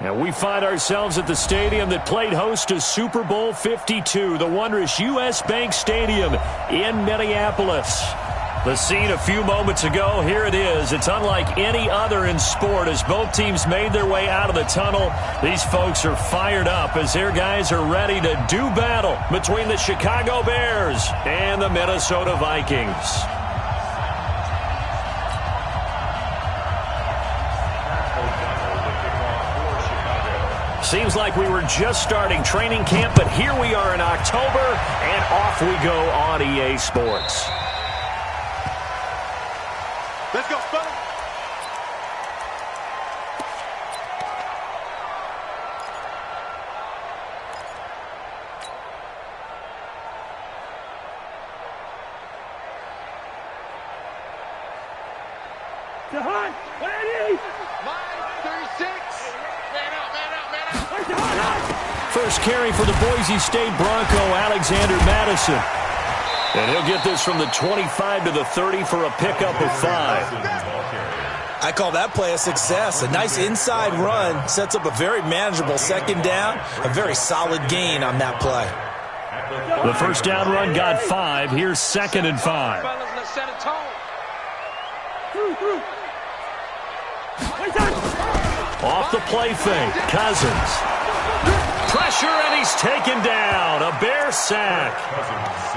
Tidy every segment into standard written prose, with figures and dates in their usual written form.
And we find ourselves at the stadium that played host to Super Bowl 52, the wondrous U.S. Bank Stadium in Minneapolis. The scene a few moments ago, here it is. It's unlike any other in sport as both teams made their way out of the tunnel. These folks are fired up as their guys are ready to do battle between the Chicago Bears and the Minnesota Vikings. Seems like we were just starting training camp, but here we are in October, and off we go on EA Sports. Let's go, Spud. To Hunt, 180. Line 36. Man out. First carry for the Boise State Bronco, Alexander Madison. And he'll get this from the 25 to the 30 for a pickup of 5. I call that play a success. A nice inside run sets up a very manageable second down. A very solid gain on that play. The first down run got 5. Here's 2nd and 5. Off the play fake, Cousins. Pressure, and he's taken down. A Bear sack.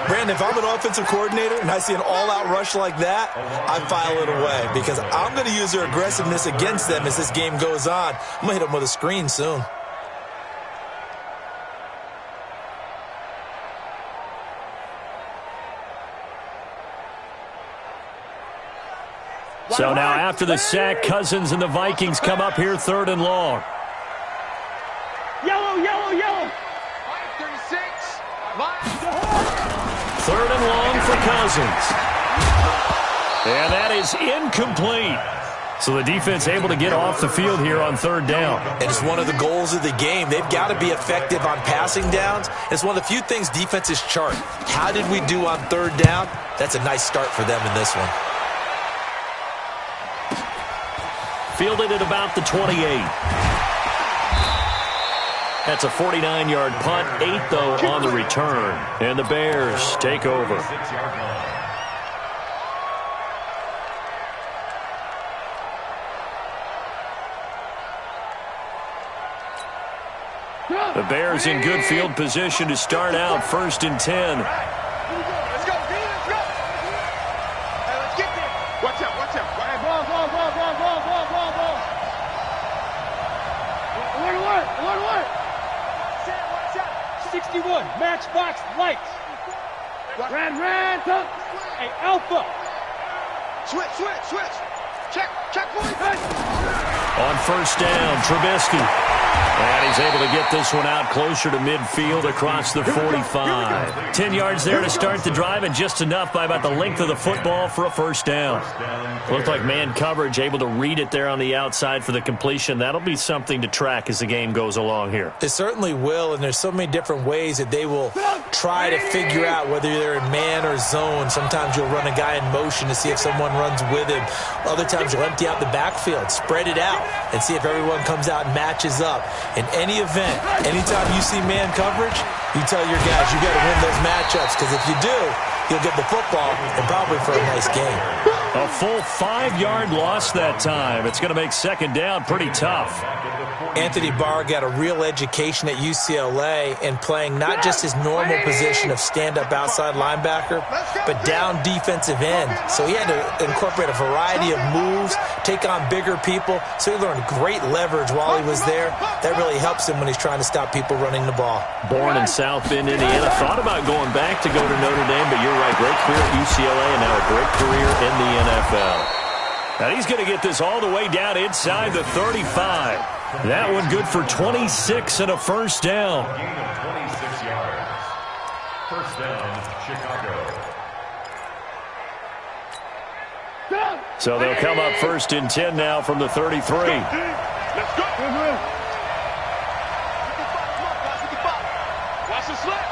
Brandon, if I'm an offensive coordinator and I see an all-out rush like that, I file it away because I'm going to use their aggressiveness against them as this game goes on. I'm going to hit them with a screen soon. So now after the sack, Cousins and the Vikings come up here 3rd and long. Yellow. 36. 3rd and long for Cousins. And that is incomplete. So the defense able to get off the field here on 3rd down. And it's one of the goals of the game. They've got to be effective on passing downs. It's one of the few things defenses chart. How did we do on 3rd down? That's a nice start for them in this one. Fielded at about the 28. That's a 49-yard punt, 8 though on the return. And the Bears take over. The Bears in good field position to start out 1st and 10. Let's go, D. Let's go. Hey, let's get there. Watch out. Hey, ball. Alert. 61, matchbox lights. Red, tuck. Hey, Alpha. Switch. Check, point. On 1st down, Trubisky. And he's able to get this one out closer to midfield across the 45. 10 yards there to start the drive, and just enough by about the length of the football for a 1st down. Looked like man coverage, able to read it there on the outside for the completion. That'll be something to track as the game goes along here. It certainly will, and there's so many different ways that they will try to figure out whether they're in man or zone. Sometimes you'll run a guy in motion to see if someone runs with him. Other times you'll empty out the backfield, spread it out, and see if everyone comes out and matches up. In any event, anytime you see man coverage, you tell your guys you got to win those matchups, because if you do, you'll get the football and probably for a nice game. A full 5-yard loss that time. It's going to make 2nd down pretty tough. Anthony Barr got a real education at UCLA in playing not just his normal position of stand-up outside linebacker, but down defensive end. So he had to incorporate a variety of moves, take on bigger people. So he learned great leverage while he was there. That really helps him when he's trying to stop people running the ball. Born in South Bend, Indiana. Thought about going back to go to Notre Dame, but you're right. Great career at UCLA and now a great career in the NFL. And he's going to get this all the way down inside the 35. That one good for 26 and a 1st down. Gain of 26 yards. 1st down, Chicago. So they'll come up 1st and 10 now from the 33. Let's go. Watch the slip.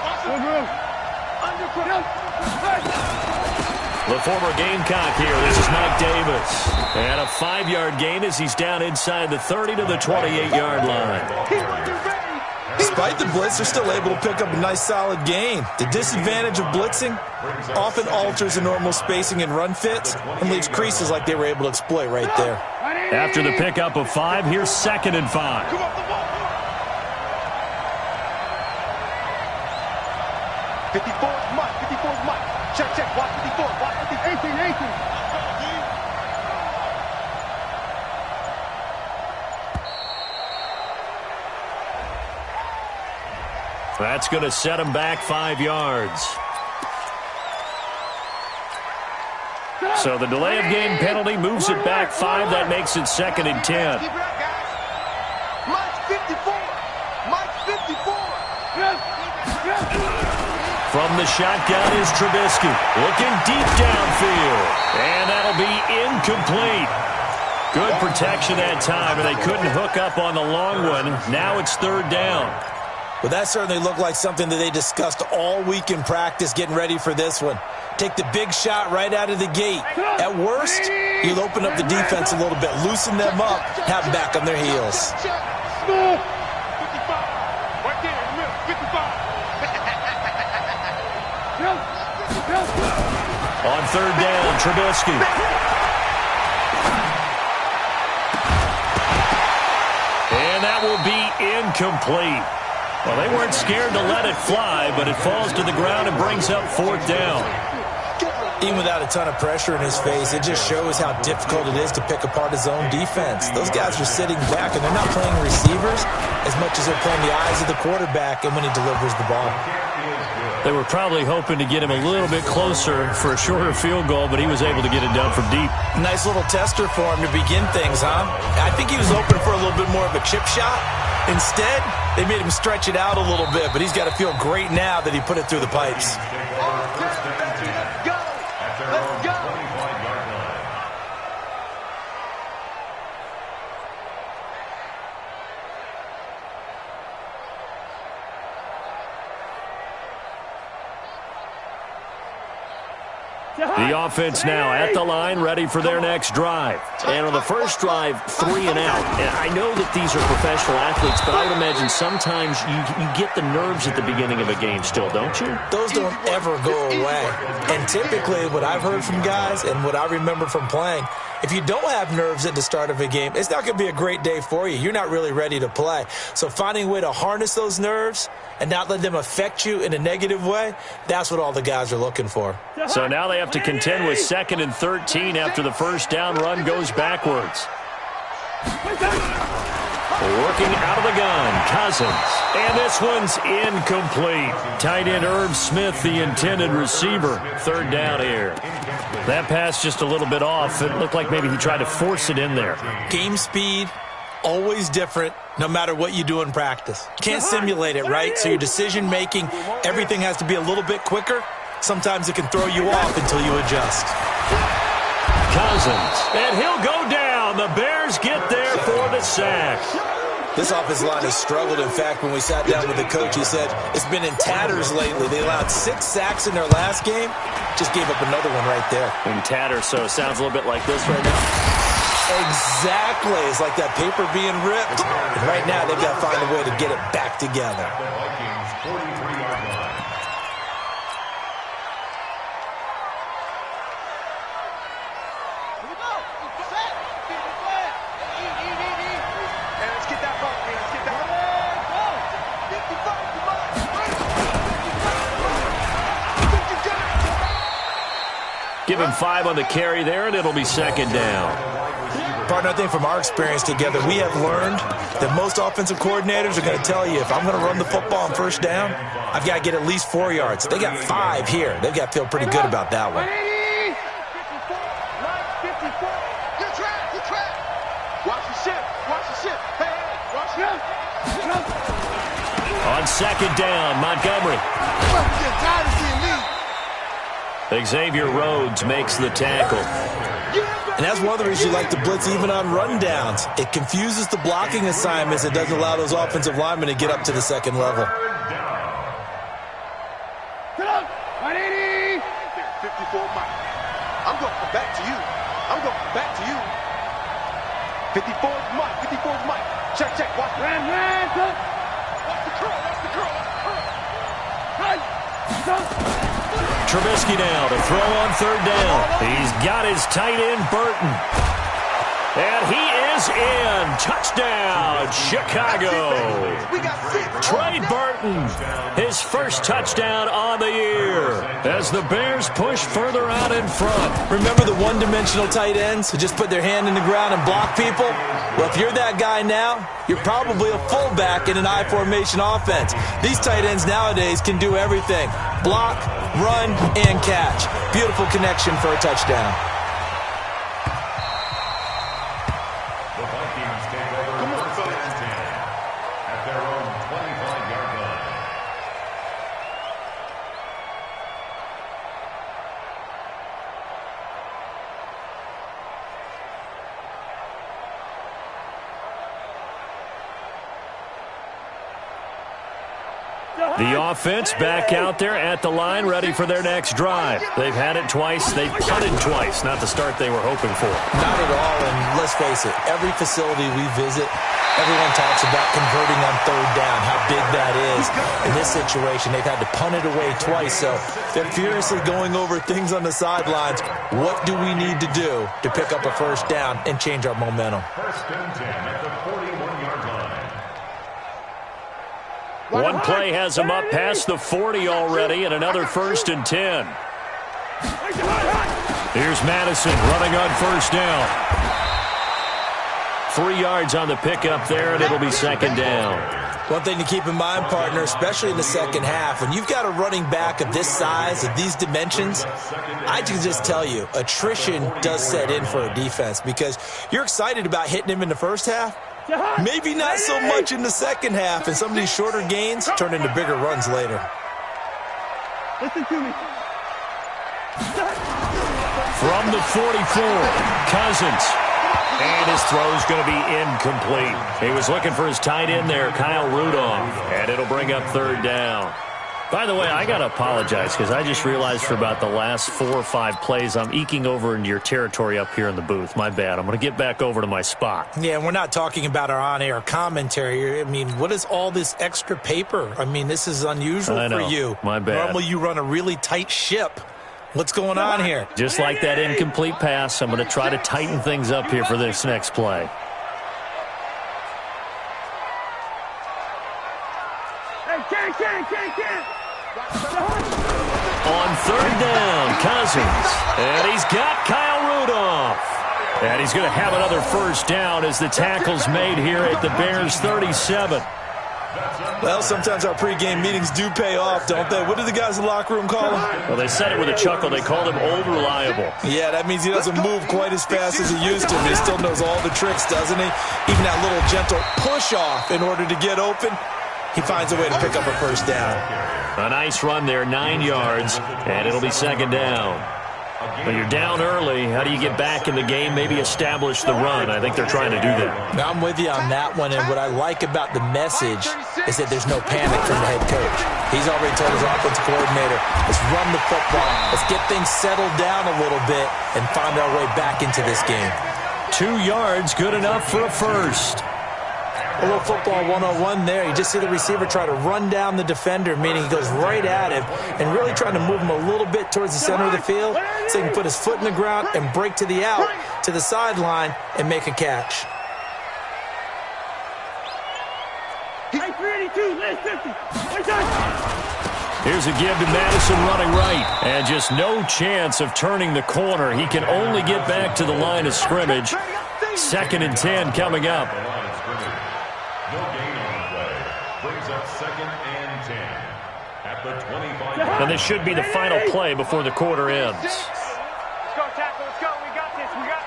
The former Gamecock here. This is Mike Davis. And a 5-yard gain as he's down inside the 30 to the 28-yard line. Despite the blitz, they're still able to pick up a nice solid gain. The disadvantage of blitzing often alters the normal spacing and run fits and leaves creases like they were able to exploit right there. After the pickup of 5, here's 2nd and 5. 54's Mike. 54's Mike. Check. Watch 54. Watch 54. 18. That's going to set him back 5 yards. So the delay of game penalty moves it back 5. That makes it 2nd and 10. Keep it up, guys. Mike's 54. Mike's 54. From the shotgun is Trubisky. Looking deep downfield. And that'll be incomplete. Good protection that time, and they couldn't hook up on the long one. Now it's 3rd down. Well, that certainly looked like something that they discussed all week in practice getting ready for this one. Take the big shot right out of the gate. At worst, you'll open up the defense a little bit, loosen them up, have them back on their heels. 55. Right there in the middle. 55. On 3rd down, Trubisky. And that will be incomplete. Well, they weren't scared to let it fly, but it falls to the ground and brings up 4th down. Even without a ton of pressure in his face, it just shows how difficult it is to pick apart his own defense. Those guys are sitting back, and they're not playing receivers as much as they're playing the eyes of the quarterback and when he delivers the ball. They were probably hoping to get him a little bit closer for a shorter field goal, but he was able to get it done from deep. Nice little tester for him to begin things, huh? I think he was hoping for a little bit more of a chip shot. Instead, they made him stretch it out a little bit, but he's got to feel great now that he put it through the pipes. Let's go. The offense now at the line, ready for their next drive. And on the first drive, 3 and out. And I know that these are professional athletes, but I would imagine sometimes you get the nerves at the beginning of a game still, don't you? Those don't ever go away. And typically what I've heard from guys and what I remember from playing, if you don't have nerves at the start of a game, it's not going to be a great day for you. You're not really ready to play. So finding a way to harness those nerves and not let them affect you in a negative way, that's what all the guys are looking for. So now they have to contend with 2nd and 13 after the first down run goes backwards. Working out of the gun, Cousins. And this one's incomplete. Tight end Irv Smith, the intended receiver. 3rd down here. That pass just a little bit off. It looked like maybe he tried to force it in there. Game speed, always different, no matter what you do in practice. Can't simulate it, right? So your decision-making, everything has to be a little bit quicker. Sometimes it can throw you off until you adjust. Cousins, and he'll go down. The Bears get there for the sack. This offensive line has struggled. In fact, when we sat down with the coach, he said it's been in tatters lately. They allowed 6 sacks in their last game. Just gave up another one right there. In tatters, so it sounds a little bit like this right now. Exactly. It's like that paper being ripped. And right now, they've got to find a way to get it back together. Give him 5 on the carry there, and it'll be 2nd down. Partner, I think from our experience together, we have learned that most offensive coordinators are going to tell you, if I'm going to run the football on first down, I've got to get at least 4 yards. They got 5 here. They've got to feel pretty good about that one. Good track. Watch the ship. Hey, watch him. On 2nd down, Montgomery. Xavier Rhodes makes the tackle. And that's one of the reasons you like to blitz even on rundowns. It confuses the blocking assignments. It doesn't allow those offensive linemen to get up to the second level. 54 Mike. I'm going to come back to you. I'm going to come back to you. 54's Mike. 54's Mike. Check, check. Watch the Ran, tuck. Watch the curl. Watch the curl. Watch the curl. Right, tuck. Trubisky now to throw on third down. He's got his tight end, Burton. And he is in. Touchdown, Chicago. We got 6. Trey Burton, his first touchdown on the year as the Bears push further out in front. Remember the one-dimensional tight ends who just put their hand in the ground and block people? Well, if you're that guy now, you're probably a fullback in an I formation offense. These tight ends nowadays can do everything. Block, run, and catch. Beautiful connection for a touchdown. The Vikings take over first and 10 at their own 25-yard line. The offense back out there at the line, ready for their next drive. They've had it twice. They've punted twice. Not the start they were hoping for. Not at all, and let's face it, every facility we visit, everyone talks about converting on third down, how big that is. In this situation, they've had to punt it away twice, so they're furiously going over things on the sidelines. What do we need to do to pick up a first down and change our momentum? First and 10 at the 41-yard line. One play has him up past the 40 already, and another first and 10. Here's Madison running on first down. 3 yards on the pickup there, and it'll be second down. One thing to keep in mind, partner, especially in the second half, when you've got a running back of this size, of these dimensions, I can just tell you, attrition does set in for a defense because you're excited about hitting him in the first half. Maybe not so much in the second half, and some of these shorter gains turn into bigger runs later. Listen to me. From the 44, Cousins. And his throw's going to be incomplete. He was looking for his tight end there, Kyle Rudolph. And it'll bring up third down. By the way, I got to apologize because I just realized for about the last 4 or 5 plays, I'm eking over into your territory up here in the booth. My bad. I'm going to get back over to my spot. Yeah, we're not talking about our on-air commentary. I mean, what is all this extra paper? I mean, this is unusual for you. My bad. Normally you run a really tight ship. What's going on here? Just like that incomplete pass, I'm going to try to tighten things up here for this next play. On third down, Cousins. And he's got Kyle Rudolph. And he's going to have another first down as the tackle's made here at the Bears' 37. Well, sometimes our pregame meetings do pay off, don't they? What do the guys in the locker room call him? Well, they said it with a chuckle. They called him Old Reliable. Yeah, that means he doesn't move quite as fast as he used to, but he still knows all the tricks, doesn't he? Even that little gentle push-off in order to get open, he finds a way to pick up a first down. A nice run there, 9 yards, and it'll be second down. But you're down early. How do you get back in the game, maybe establish the run? I think they're trying to do that. Now, I'm with you on that one, and what I like about the message is that there's no panic from the head coach. He's already told his offensive coordinator, let's run the football, let's get things settled down a little bit and find our way back into this game. 2 yards, good enough for a first. A little football 101 there. You just see the receiver try to run down the defender, meaning he goes right at him and really trying to move him a little bit towards the center of the field so he can put his foot in the ground and break to the out, to the sideline, and make a catch. Here's a give to Madison running right. And just no chance of turning the corner. He can only get back to the line of scrimmage. Second and 10 coming up. No gain on the play. Brings up second and 10 at the 25. And this should be the final play before the quarter ends. Let's go, tackle. Let's go. We got this. We got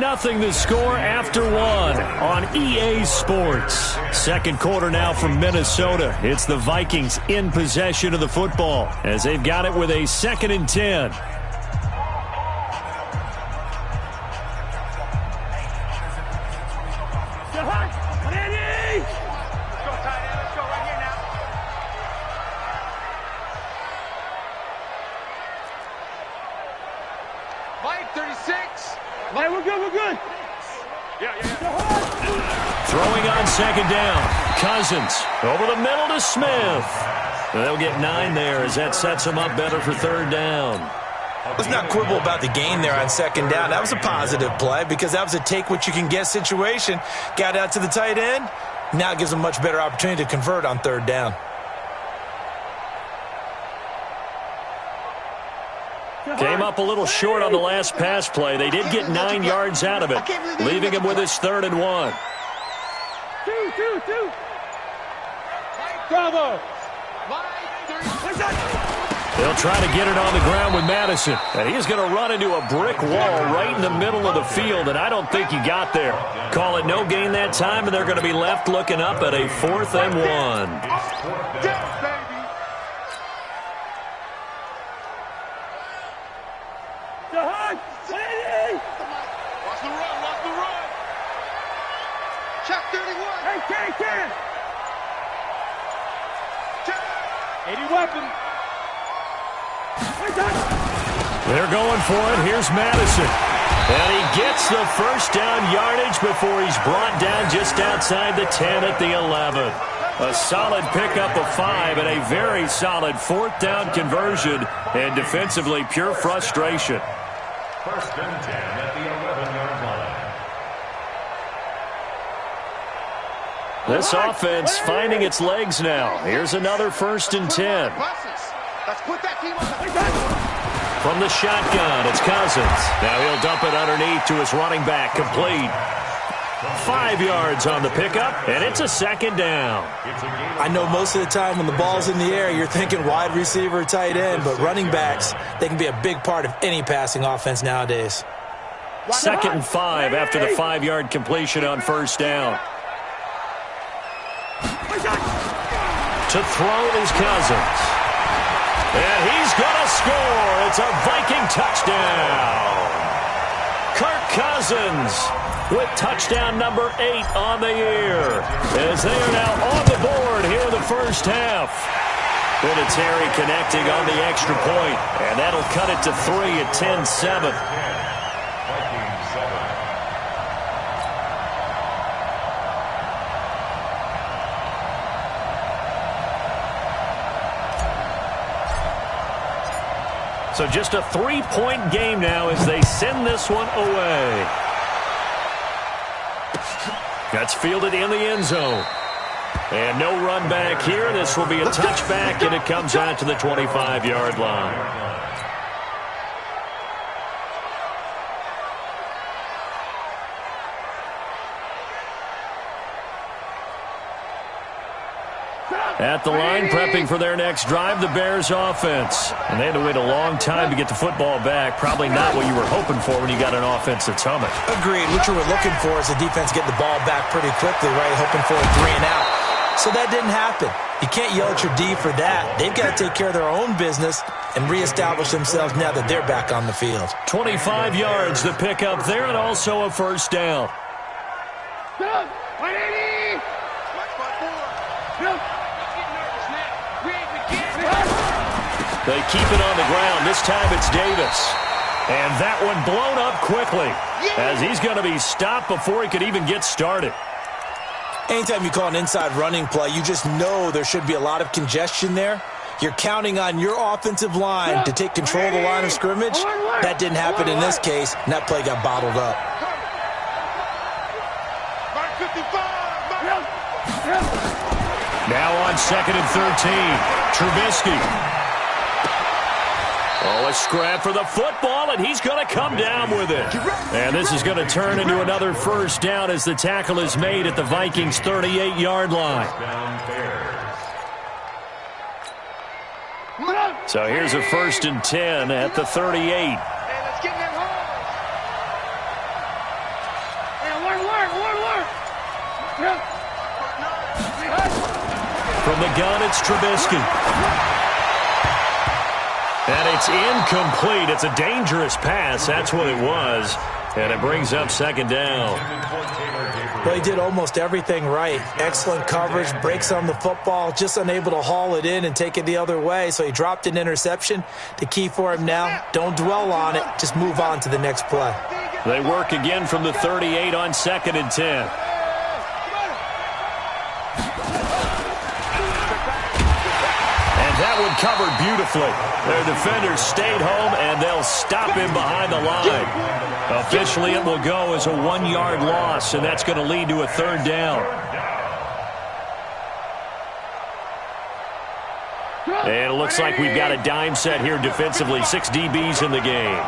this. 10-0 the score after one on EA Sports. Second quarter now from Minnesota. It's the Vikings in possession of the football as they've got it with a second and 10. Hey, we're good, we're good. Throwing on second down. Cousins over the middle to Smith. They'll get 9 there as that sets them up better for third down. Let's not quibble about the gain there on second down. That was a positive play because that was a take-what-you-can-get situation. Got out to the tight end. Now it gives them much better opportunity to convert on third down. Came up a little short on the last pass play. They did get 9 yards out of it, leaving him with his 3rd and 1. Two. Bravo. They'll try to get it on the ground with Madison. And he's going to run into a brick wall right in the middle of the field, and I don't think he got there. Call it no gain that time, and they're going to be left looking up at a 4th and 1. Watch the run. Check 31. Hey, Ken. 80 weapon. They're going for it. Here's Madison. And he gets the first down yardage before he's brought down just outside the 10 at the 11. A solid pickup of 5 and a very solid 4th down conversion. And defensively, pure frustration. 1st and 10 at the 11-yard line. This offense finding its legs now. Here's another 1st and 10. Let's put that team on the From the shotgun, it's Cousins. Now he'll dump it underneath to his running back, complete. 5 yards on the pickup, and it's a 2nd down. I know most of the time when the ball's in the air, you're thinking wide receiver, tight end, but running backs, they can be a big part of any passing offense nowadays. 2nd and 5 after the 5-yard completion on 1st down. To throw is Cousins. And he's going to score. It's a Viking touchdown. Kirk Cousins with touchdown number 8 on the year. As they are now on the board here in the first half. Vinatieri connecting on the extra point. And that'll cut it to 3 at 10-7. So just a 3-point game now as they send this one away. That's fielded in the end zone. And no run back here. This will be a touchback, and it comes out to the 25-yard line. At the line, prepping for their next drive, the Bears offense. And they had to wait a long time to get the football back. Probably not what you were hoping for when you got an offense that's humming. Agreed. What you were looking for is the defense getting the ball back pretty quickly, right? Hoping for a 3 and out. So that didn't happen. You can't yell at your D for that. They've got to take care of their own business and reestablish themselves now that they're back on the field. 25 yards to pick up there, and also a 1st down. 180. They keep it on the ground. This time it's Davis. And that one blown up quickly as he's going to be stopped before he could even get started. Anytime you call an inside running play, you just know there should be a lot of congestion there. You're counting on your offensive line to take control of the line of scrimmage. That didn't happen in this case, and that play got bottled up. Now on 2nd and 13, Trubisky. Oh, a scrap for the football, and he's going to come down with it. And this is going to turn into another 1st down as the tackle is made at the Vikings' 38-yard line. So here's a 1st and 10 at the 38. From the gun, it's Trubisky. And it's incomplete. It's a dangerous pass. That's what it was. And it brings up 2nd down. Well, he did almost everything right. Excellent coverage, breaks on the football, just unable to haul it in and take it the other way. So he dropped an interception. The key for him now, don't dwell on it. Just move on to the next play. They work again from the 38 on 2nd and 10. That one covered beautifully. Their defenders stayed home, and they'll stop him behind the line. Officially, it will go as a 1-yard loss, and that's going to lead to a 3rd down. And it looks like we've got a dime set here defensively. 6 DBs in the game.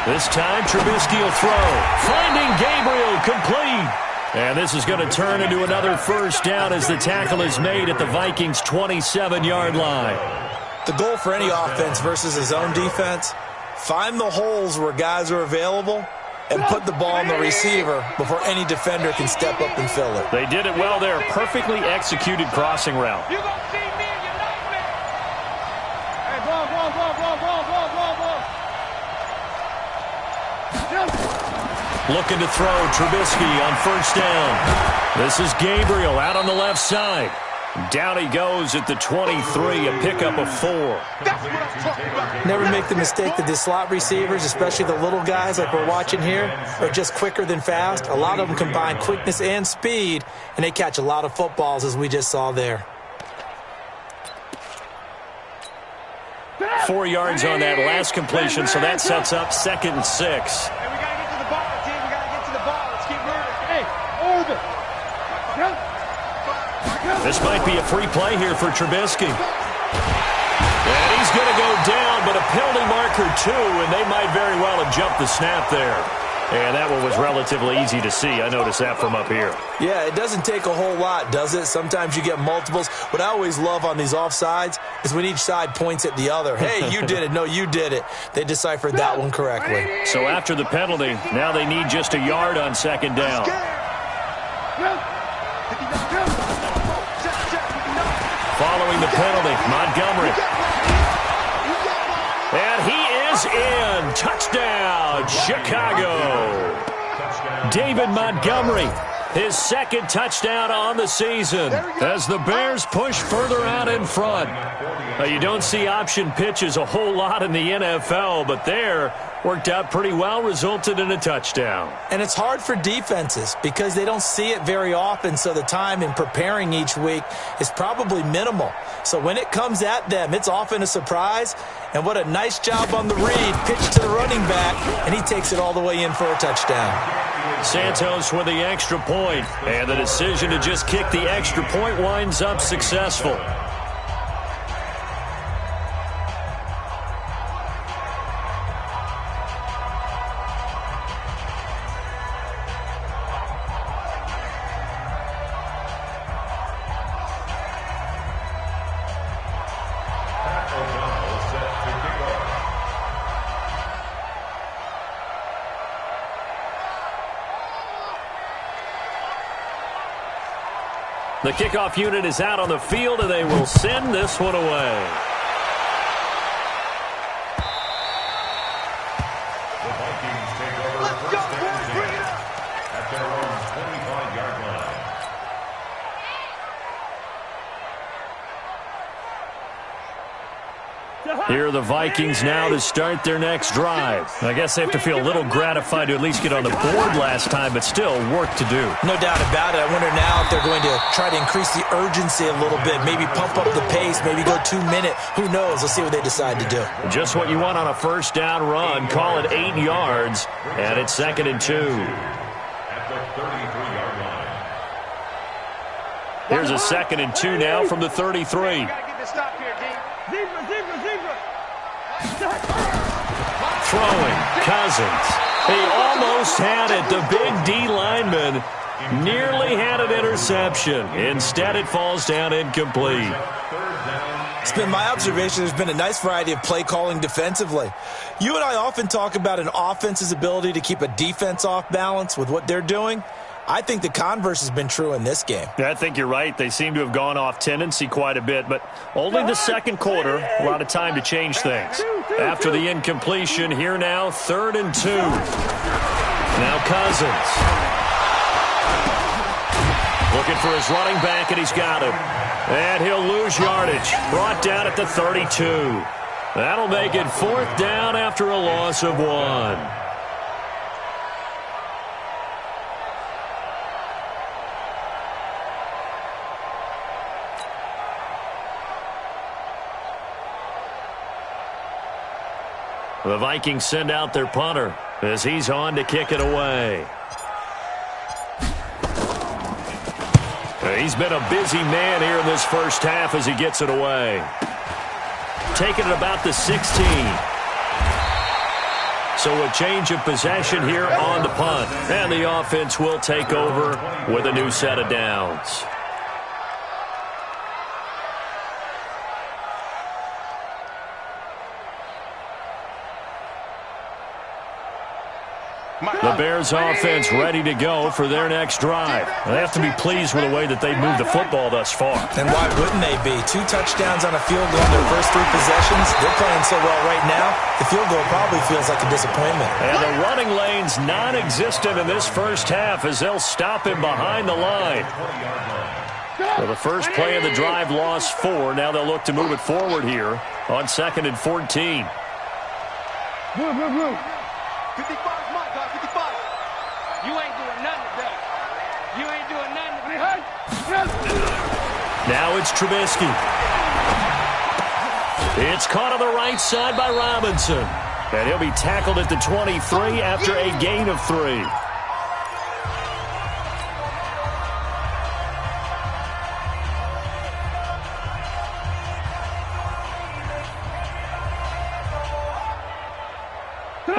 This time, Trubisky will throw. Finding Gabriel, complete. And this is going to turn into another 1st down as the tackle is made at the Vikings' 27-yard line. The goal for any offense versus a zone defense, find the holes where guys are available and put the ball on the receiver before any defender can step up and fill it. They did it well there. Perfectly executed crossing route. You gonna see me and your nightmare. Hey, ball. Looking to throw, Trubisky on 1st down. This is Gabriel out on the left side. Down he goes at the 23, a pickup of 4. Never make the mistake that the slot receivers, especially the little guys like we're watching here, are just quicker than fast. A lot of them combine quickness and speed, and they catch a lot of footballs, as we just saw there. 4 yards on that last completion, so that sets up 2nd and 6. This might be a free play here for Trubisky. And he's going to go down, but a penalty marker too, and they might very well have jumped the snap there. And that one was relatively easy to see. I noticed that from up here. Yeah, it doesn't take a whole lot, does it? Sometimes you get multiples. What I always love on these offsides is when each side points at the other. Hey, you did it. No, you did it. They deciphered that one correctly. So after the penalty, now they need just a yard on 2nd down. Following the penalty, Montgomery. And he is in. Touchdown, Chicago. David Montgomery, his 2nd touchdown on the season as the Bears push further out in front. Now, you don't see option pitches a whole lot in the NFL, but there worked out pretty well, resulted in a touchdown. And it's hard for defenses because they don't see it very often, so the time in preparing each week is probably minimal. So when it comes at them, it's often a surprise. And what a nice job on the read. Pitch to the running back, and he takes it all the way in for a touchdown. Santos with the extra point, and the decision to just kick the extra point winds up successful. The kickoff unit is out on the field, and they will send this one away. The Vikings take over first and 10 at their own 25-yard line. Here are the Vikings now to start their next drive. I guess they have to feel a little gratified to at least get on the board last time, but still work to do. No doubt about it. I wonder now if they're going to try to increase the urgency a little bit, maybe pump up the pace, maybe go 2 minute. Who knows? Let's see what they decide to do. Just what you want on a 1st down run. Call it 8 yards, and it's 2nd and 2. At the 33-yard line. Here's a 2nd and 2 now from the 33. Throwing, Cousins. He almost had it. The big D lineman nearly had an interception. Instead, it falls down incomplete. It's been my observation there's been a nice variety of play calling defensively. You and I often talk about an offense's ability to keep a defense off balance with what they're doing. I think the converse has been true in this game. Yeah, I think you're right. They seem to have gone off tendency quite a bit, but only the 2nd quarter, a lot of time to change things. After the incompletion, here now, 3rd and 2. Now Cousins. Looking for his running back, and he's got him. And he'll lose yardage. Brought down at the 32. That'll make it 4th down after a loss of 1. The Vikings send out their punter as he's on to kick it away. He's been a busy man here in this first half as he gets it away. Taking it about the 16. So a change of possession here on the punt. And the offense will take over with a new set of downs. The Bears offense ready to go for their next drive. They have to be pleased with the way that they've moved the football thus far. And why wouldn't they be? 2 touchdowns on a field goal in their first 3 possessions. They're playing so well right now, the field goal probably feels like a disappointment. And the running lane's non-existent in this first half as they'll stop him behind the line. So the first play of the drive lost 4. Now they'll look to move it forward here on 2nd and 14. Move. 55 is my guy, 55. You ain't doing nothing today. You ain't doing nothing today. Now it's Trubisky. It's caught on the right side by Robinson. And he'll be tackled at the 23 after a gain of 3.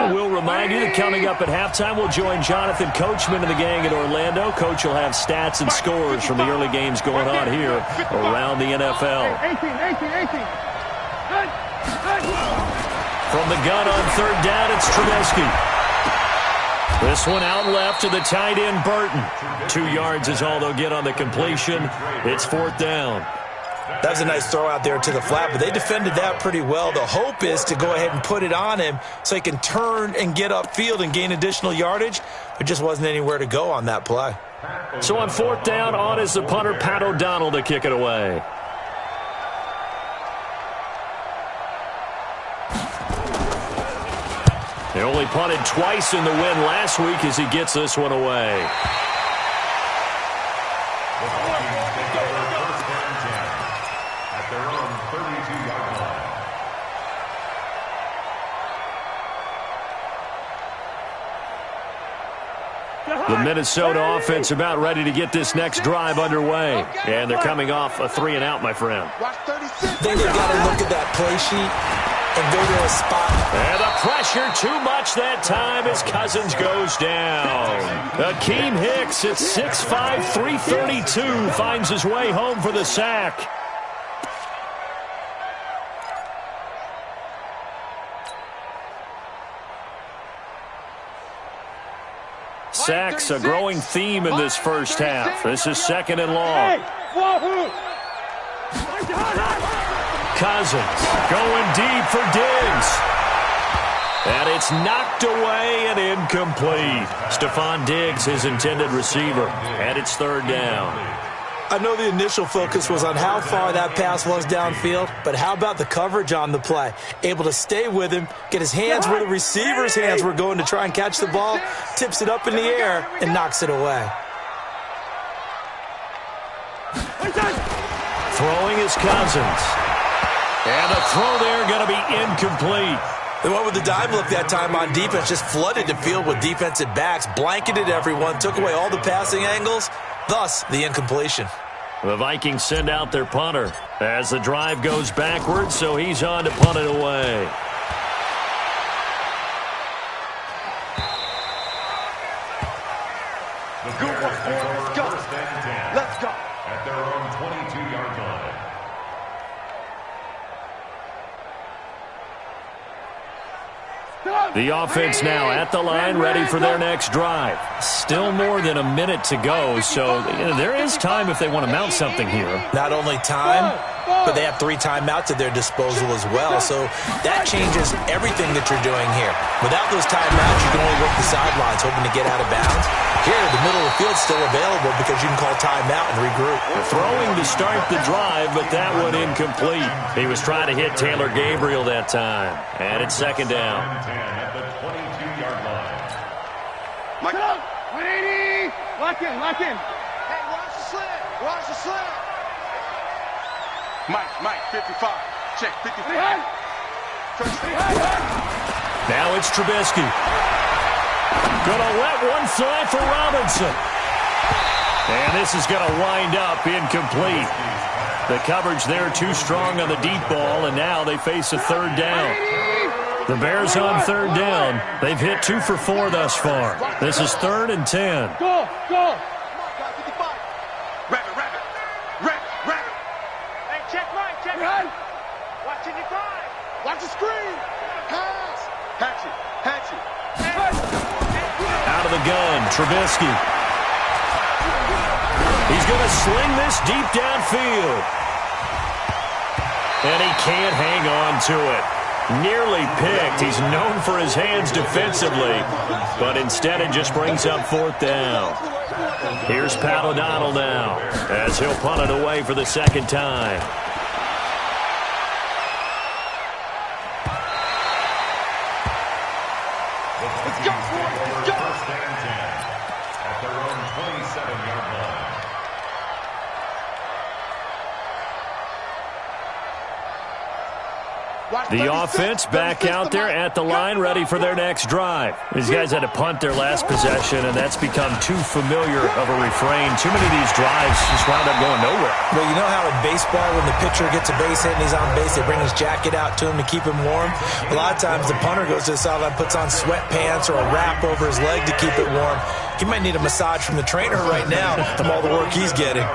We'll remind you that coming up at halftime, we'll join Jonathan Coachman and the gang at Orlando. Coach will have stats and scores from the early games going on here around the NFL. 18. From the gun on 3rd down, it's Trubisky. This one out left to the tight end, Burton. 2 yards is all they'll get on the completion. It's 4th down. That was a nice throw out there to the flat, but they defended that pretty well. The hope is to go ahead and put it on him so he can turn and get upfield and gain additional yardage. There just wasn't anywhere to go on that play. So on 4th down, on is the punter, Pat O'Donnell, to kick it away. They only punted twice in the win last week as he gets this one away. The Minnesota offense about ready to get this next drive underway. And they're coming off a 3-and-out, my friend. Watch 36. I think they've got to look at that play sheet and go to a spot. And the pressure too much that time as Cousins goes down. Akeem Hicks at 6'5", 332 finds his way home for the sack. Sacks, a growing theme in this first half. This is 2nd and long. Cousins going deep for Diggs. And it's knocked away and incomplete. Stephon Diggs, his intended receiver. And it's 3rd down. I know the initial focus was on how far that pass was downfield, but how about the coverage on the play? Able to stay with him, get his hands where the receiver's hands were going to try and catch the ball, tips it up in the air, and knocks it away. Throwing is Cousins. And the throw there going to be incomplete. They went with the dive look that time on defense, just flooded the field with defensive backs, blanketed everyone, took away all the passing angles, thus the incompletion. The Vikings send out their punter as the drive goes backwards, so he's on to punt it away. Good work, boys. Let's go. Let's go. At their own 22-yard line. The offense now at the line, ready for their next drive. Still more than a minute to go, so there is time if they want to mount something here. Not only time, but they have 3 timeouts at their disposal as well. So that changes everything that you're doing here. Without those timeouts, you can only work the sidelines, hoping to get out of bounds. Here, the middle of the field's still available because you can call timeout and regroup. Throwing to start the drive, but that one incomplete. He was trying to hit Taylor Gabriel that time. And it's second down. 10 at the 22-yard line. Mike. 180. Lock in, lock in. Hey, watch the slant. Watch the slant. Mike, 55. Check, 55. Now it's Trubisky. Gonna let one fly for Robinson. And this is gonna wind up incomplete. The coverage there too strong on the deep ball, and now they face a third down. The Bears on third down. They've hit 2 for 4 thus far. This is 3rd and 10. Go. Rabbit. Hey, check Mike, check Mike. Watch in your time. Watch the screen. Pass. Hatchet. Out of the gun, Trubisky. He's going to sling this deep downfield. And he can't hang on to it. Nearly picked. He's known for his hands defensively, but instead it just brings up 4th down. Here's Pat O'Donnell now, as he'll punt it away for the second time. Let's go, boys. Let's go. First and 10 at their own 27-yard line. The offense back out there at the line, ready for their next drive. These guys had to punt their last possession, and that's become too familiar of a refrain. Too many of these drives just wound up going nowhere. Well, you know how in baseball, when the pitcher gets a base hit and he's on base, they bring his jacket out to him to keep him warm? A lot of times the punter goes to the sideline, puts on sweatpants or a wrap over his leg to keep it warm. He might need a massage from the trainer right now from all the work he's getting.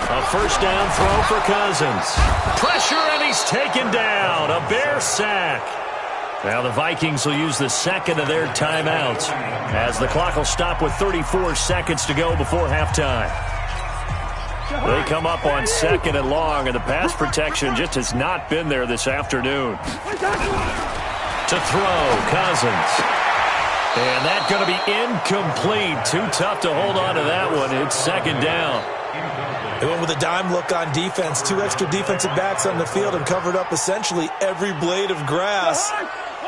A first down throw for Cousins. Pressure, and he's taken down. A Bear sack. Now the Vikings will use the second of their timeouts, as the clock will stop with 34 seconds to go before halftime. They come up on 2nd and long, and the pass protection just has not been there this afternoon. To throw, Cousins. And that's going to be incomplete. Too tough to hold on to that one. It's second down. They went with a dime look on defense. 2 extra defensive backs on the field and covered up essentially every blade of grass.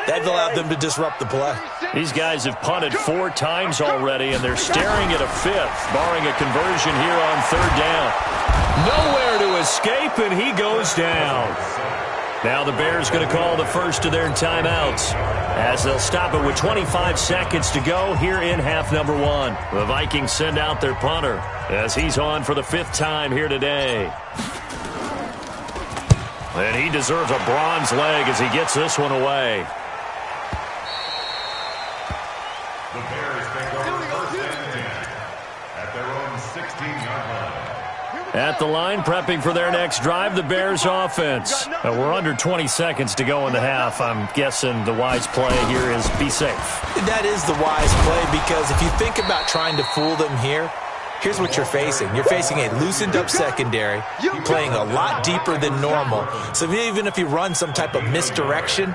That allowed them to disrupt the play. These guys have punted 4 times already, and they're staring at a 5th, barring a conversion here on 3rd down. Nowhere to escape, and he goes down. Now the Bears going to call the first of their timeouts, as they'll stop it with 25 seconds to go here in half number 1. The Vikings send out their punter, as he's on for the 5th time here today. And he deserves a bronze leg as he gets this one away. The Bears take over first and 10 at their own 16-yard line. At the line, prepping for their next drive, the Bears offense. We're under 20 seconds to go in the half. I'm guessing the wise play here is be safe. That is the wise play, because if you think about trying to fool them here, here's what you're facing. You're facing a loosened-up secondary, playing a lot deeper than normal. So even if you run some type of misdirection,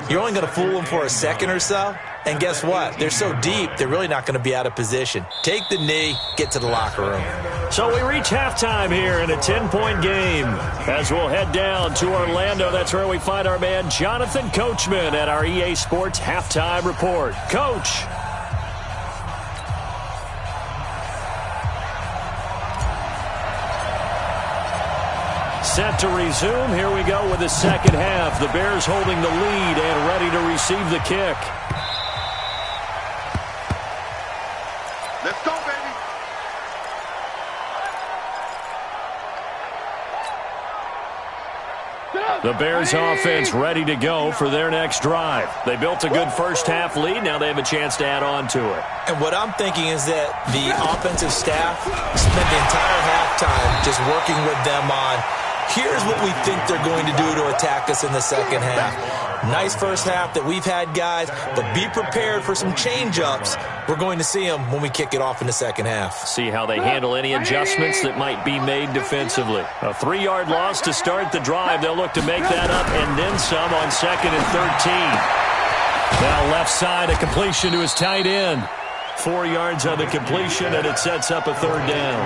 you're only going to fool them for a second or so. And guess what? They're so deep, they're really not going to be out of position. Take the knee, get to the locker room. So we reach halftime here in a 10-point game. As we'll head down to Orlando, that's where we find our man Jonathan Coachman at our EA Sports Halftime Report. Coach. Set to resume. Here we go with the second half. The Bears holding the lead and ready to receive the kick. Let's go, baby. The Bears offense ready to go for their next drive. They built a good first half lead. Now they have a chance to add on to it. And what I'm thinking is that the offensive staff spent the entire halftime just working with them on Here's what we think they're going to do to attack us in the second half. Nice first half that we've had, guys, but be prepared for some change-ups. We're going to see them when we kick it off in the second half. See how they handle any adjustments that might be made defensively. A 3-yard loss to start the drive. They'll look to make that up and then some on 2nd and 13. Now left side, a completion to his tight end. 4 yards on the completion, and it sets up a 3rd down.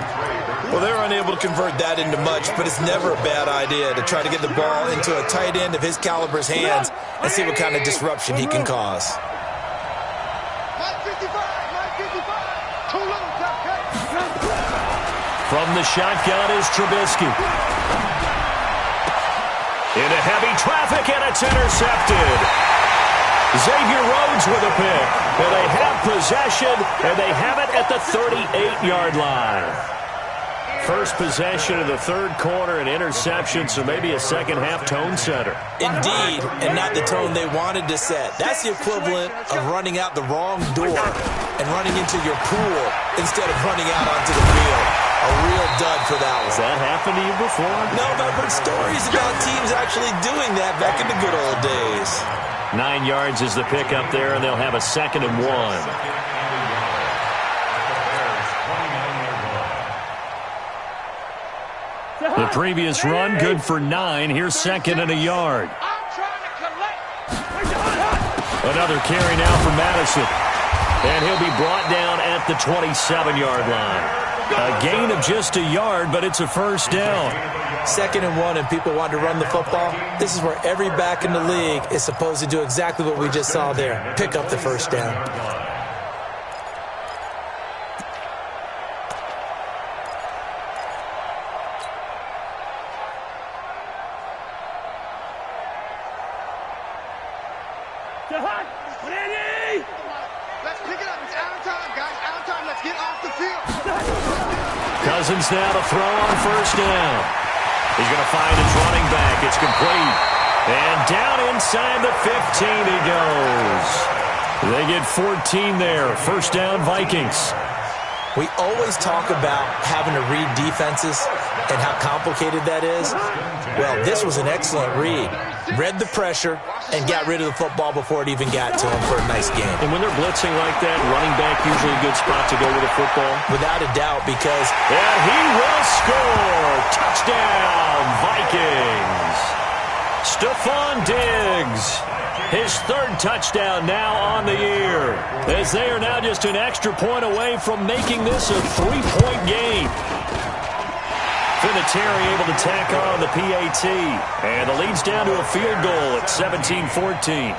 Well, they're unable to convert that into much, but it's never a bad idea to try to get the ball into a tight end of his caliber's hands and see what kind of disruption he can cause. From the shotgun is Trubisky. Into heavy traffic, and it's intercepted. Xavier Rhodes with a pick. And they have possession, and they have it at the 38-yard line. First possession of the 3rd quarter, an interception, so maybe a second-half tone setter. Indeed, and not the tone they wanted to set. That's the equivalent of running out the wrong door and running into your pool instead of running out onto the field. A real dud for that one. Has that happened to you before? No, but I've heard stories about teams actually doing that back in the good old days. 9 yards is the pick up there, and they'll have a 2nd and 1. The previous run, good for 9. Here's 2nd and a yard. Another carry now for Madison. And he'll be brought down at the 27-yard line. A gain of just a yard, but it's a 1st down. 2nd and 1, and people want to run the football. This is where every back in the league is supposed to do exactly what we just saw there. Pick up the 1st down. Let's pick it up. It's out of time, guys. Out of time. Let's get off the field. Cousins now to throw on 1st down. He's going to find his running back. It's complete. And down inside the 15 he goes. They get 14 there. 1st down, Vikings. We always talk about having to read defenses and how complicated that is. Well, this was an excellent read. Read the pressure and got rid of the football before it even got to him for a nice game. And when they're blitzing like that, running back usually a good spot to go with the football. Without a doubt, because... And he will score! Touchdown, Vikings! Stephon Diggs, his 3rd touchdown now on the year, as they are now just an extra point away from making this a 3-point game. Vinatieri able to tack on the PAT, and the lead's down to a field goal at 17-14.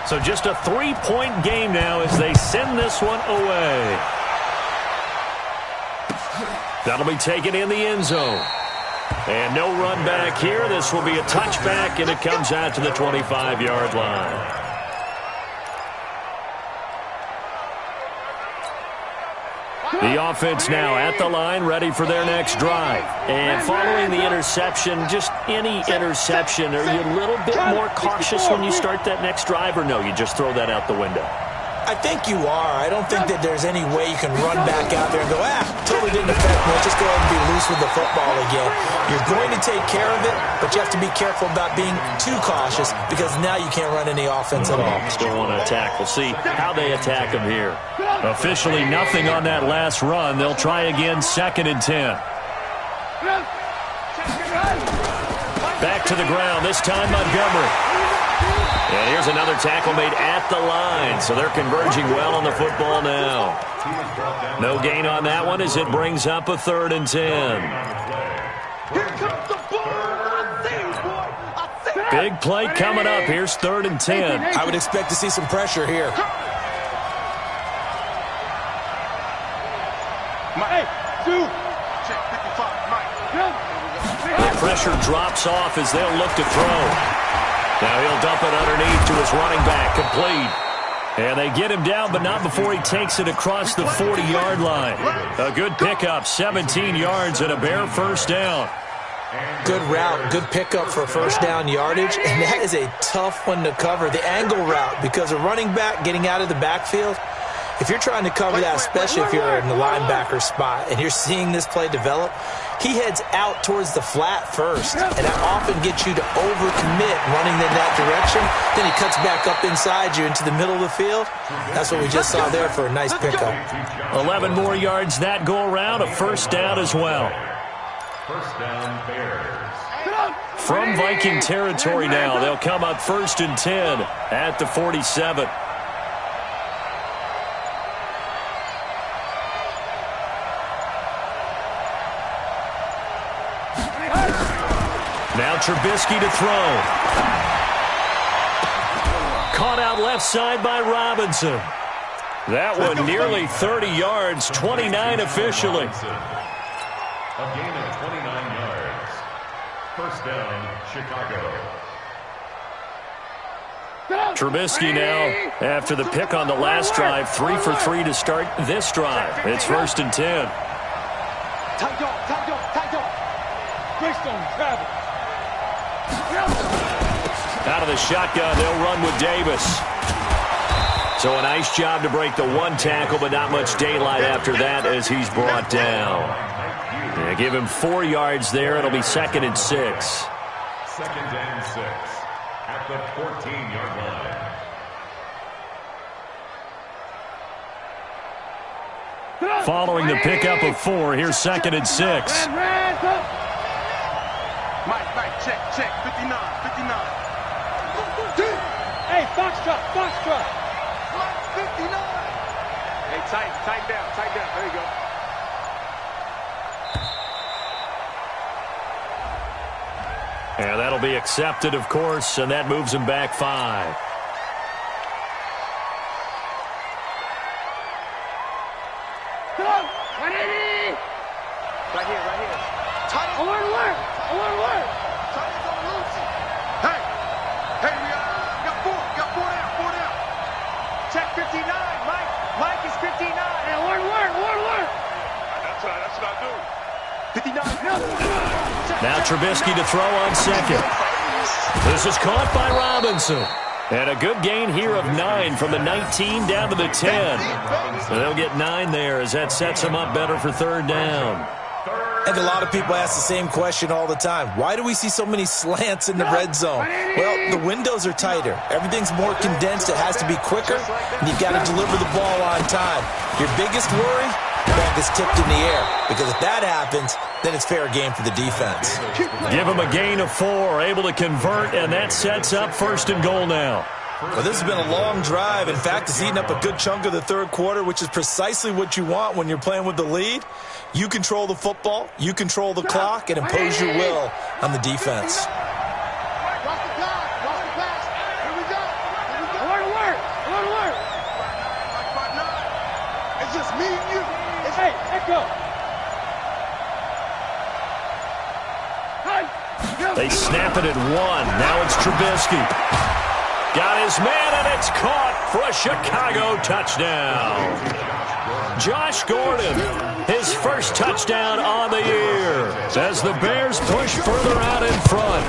So just a 3-point game now as they send this one away. That'll be taken in the end zone. And no run back here. This will be a touchback, and it comes out to the 25-yard line. The offense now at the line, ready for their next drive. And following the interception, just any interception, are you a little bit more cautious when you start that next drive, or no, you just throw that out the window? I think you are. I don't think that there's any way you can run back out there and go, totally didn't affect me. Let's just go ahead and be loose with the football again. You're going to take care of it, but you have to be careful about being too cautious because now you can't run any offense at all. Still want to attack. We'll see how they attack them here. Officially nothing on that last run. They'll try again, 2nd and 10. Back to the ground, this time Montgomery. And here's another tackle made at the line, so they're converging well on the football now. No gain on that one as it brings up a 3rd and 10. Big play coming up. Here's 3rd and 10. I would expect to see some pressure here. The pressure drops off as they'll look to throw. Now he'll dump it underneath to his running back, complete. And they get him down, but not before he takes it across the 40-yard line. A good pickup, 17 yards and a bare 1st down. Good route, good pickup for 1st down yardage, and that is a tough one to cover. The angle route, because a running back getting out of the backfield, If you're trying to cover that, especially if you're in the linebacker spot and you're seeing this play develop, he heads out towards the flat first, and that often gets you to overcommit running in that direction. Then he cuts back up inside you into the middle of the field. That's what we just saw there for a nice pickup. 11 more yards that go around, a first down as well. First down, Bears. From Viking territory now, they'll come up 1st and 10 at the 47. Now Trubisky to throw. Caught out left side by Robinson. That one nearly 30 yards, 29 officially. A gain of 29 yards. First down, Chicago. Trubisky now, after the pick on the last drive, 3 for 3 to start this drive. It's 1st and 10. Tight dog. Greystone, travel. Out of the shotgun, they'll run with Davis. So a nice job to break the one tackle, but not much daylight after that as he's brought down. Yeah, give him 4 yards there. It'll be 2nd and 6. 2nd and 6 at the 14-yard line. Following the pickup of 4, here's 2nd and 6. Mike, check, 59. Hey, Foxtrot. 59. Hey, tighten down. There you go. And that'll be accepted, of course, and that moves him back 5. Right here. Tight. Alert. Tight is on Lucy. Hey, we got 4 down. Check 59, Mike is 59. Hey, alert. That's what I do. 59. Now Trubisky to throw on 2nd. This is caught by Robinson. And a good gain here of 9 from the 19 down to the 10. And they'll get 9 there as that sets them up better for 3rd down. And a lot of people ask the same question all the time. Why do we see so many slants in the red zone? Well, the windows are tighter. Everything's more condensed. It has to be quicker, and you've got to deliver the ball on time. Your biggest worry? The ball gets tipped in the air, because if that happens, then it's fair game for the defense. Give him a gain of 4, able to convert, and that sets up 1st and goal now. Well, this has been a long drive. In fact, it's eaten up a good chunk of the 3rd quarter, which is precisely what you want when you're playing with the lead. You control the football, you control the clock, and impose your will on the defense. Alert. It's just me and you. Hey, Echo. They snap it at 1. Now it's Trubisky. Got his man, and it's caught for a Chicago touchdown. Josh Gordon, his first touchdown on the year as the Bears push further out in front.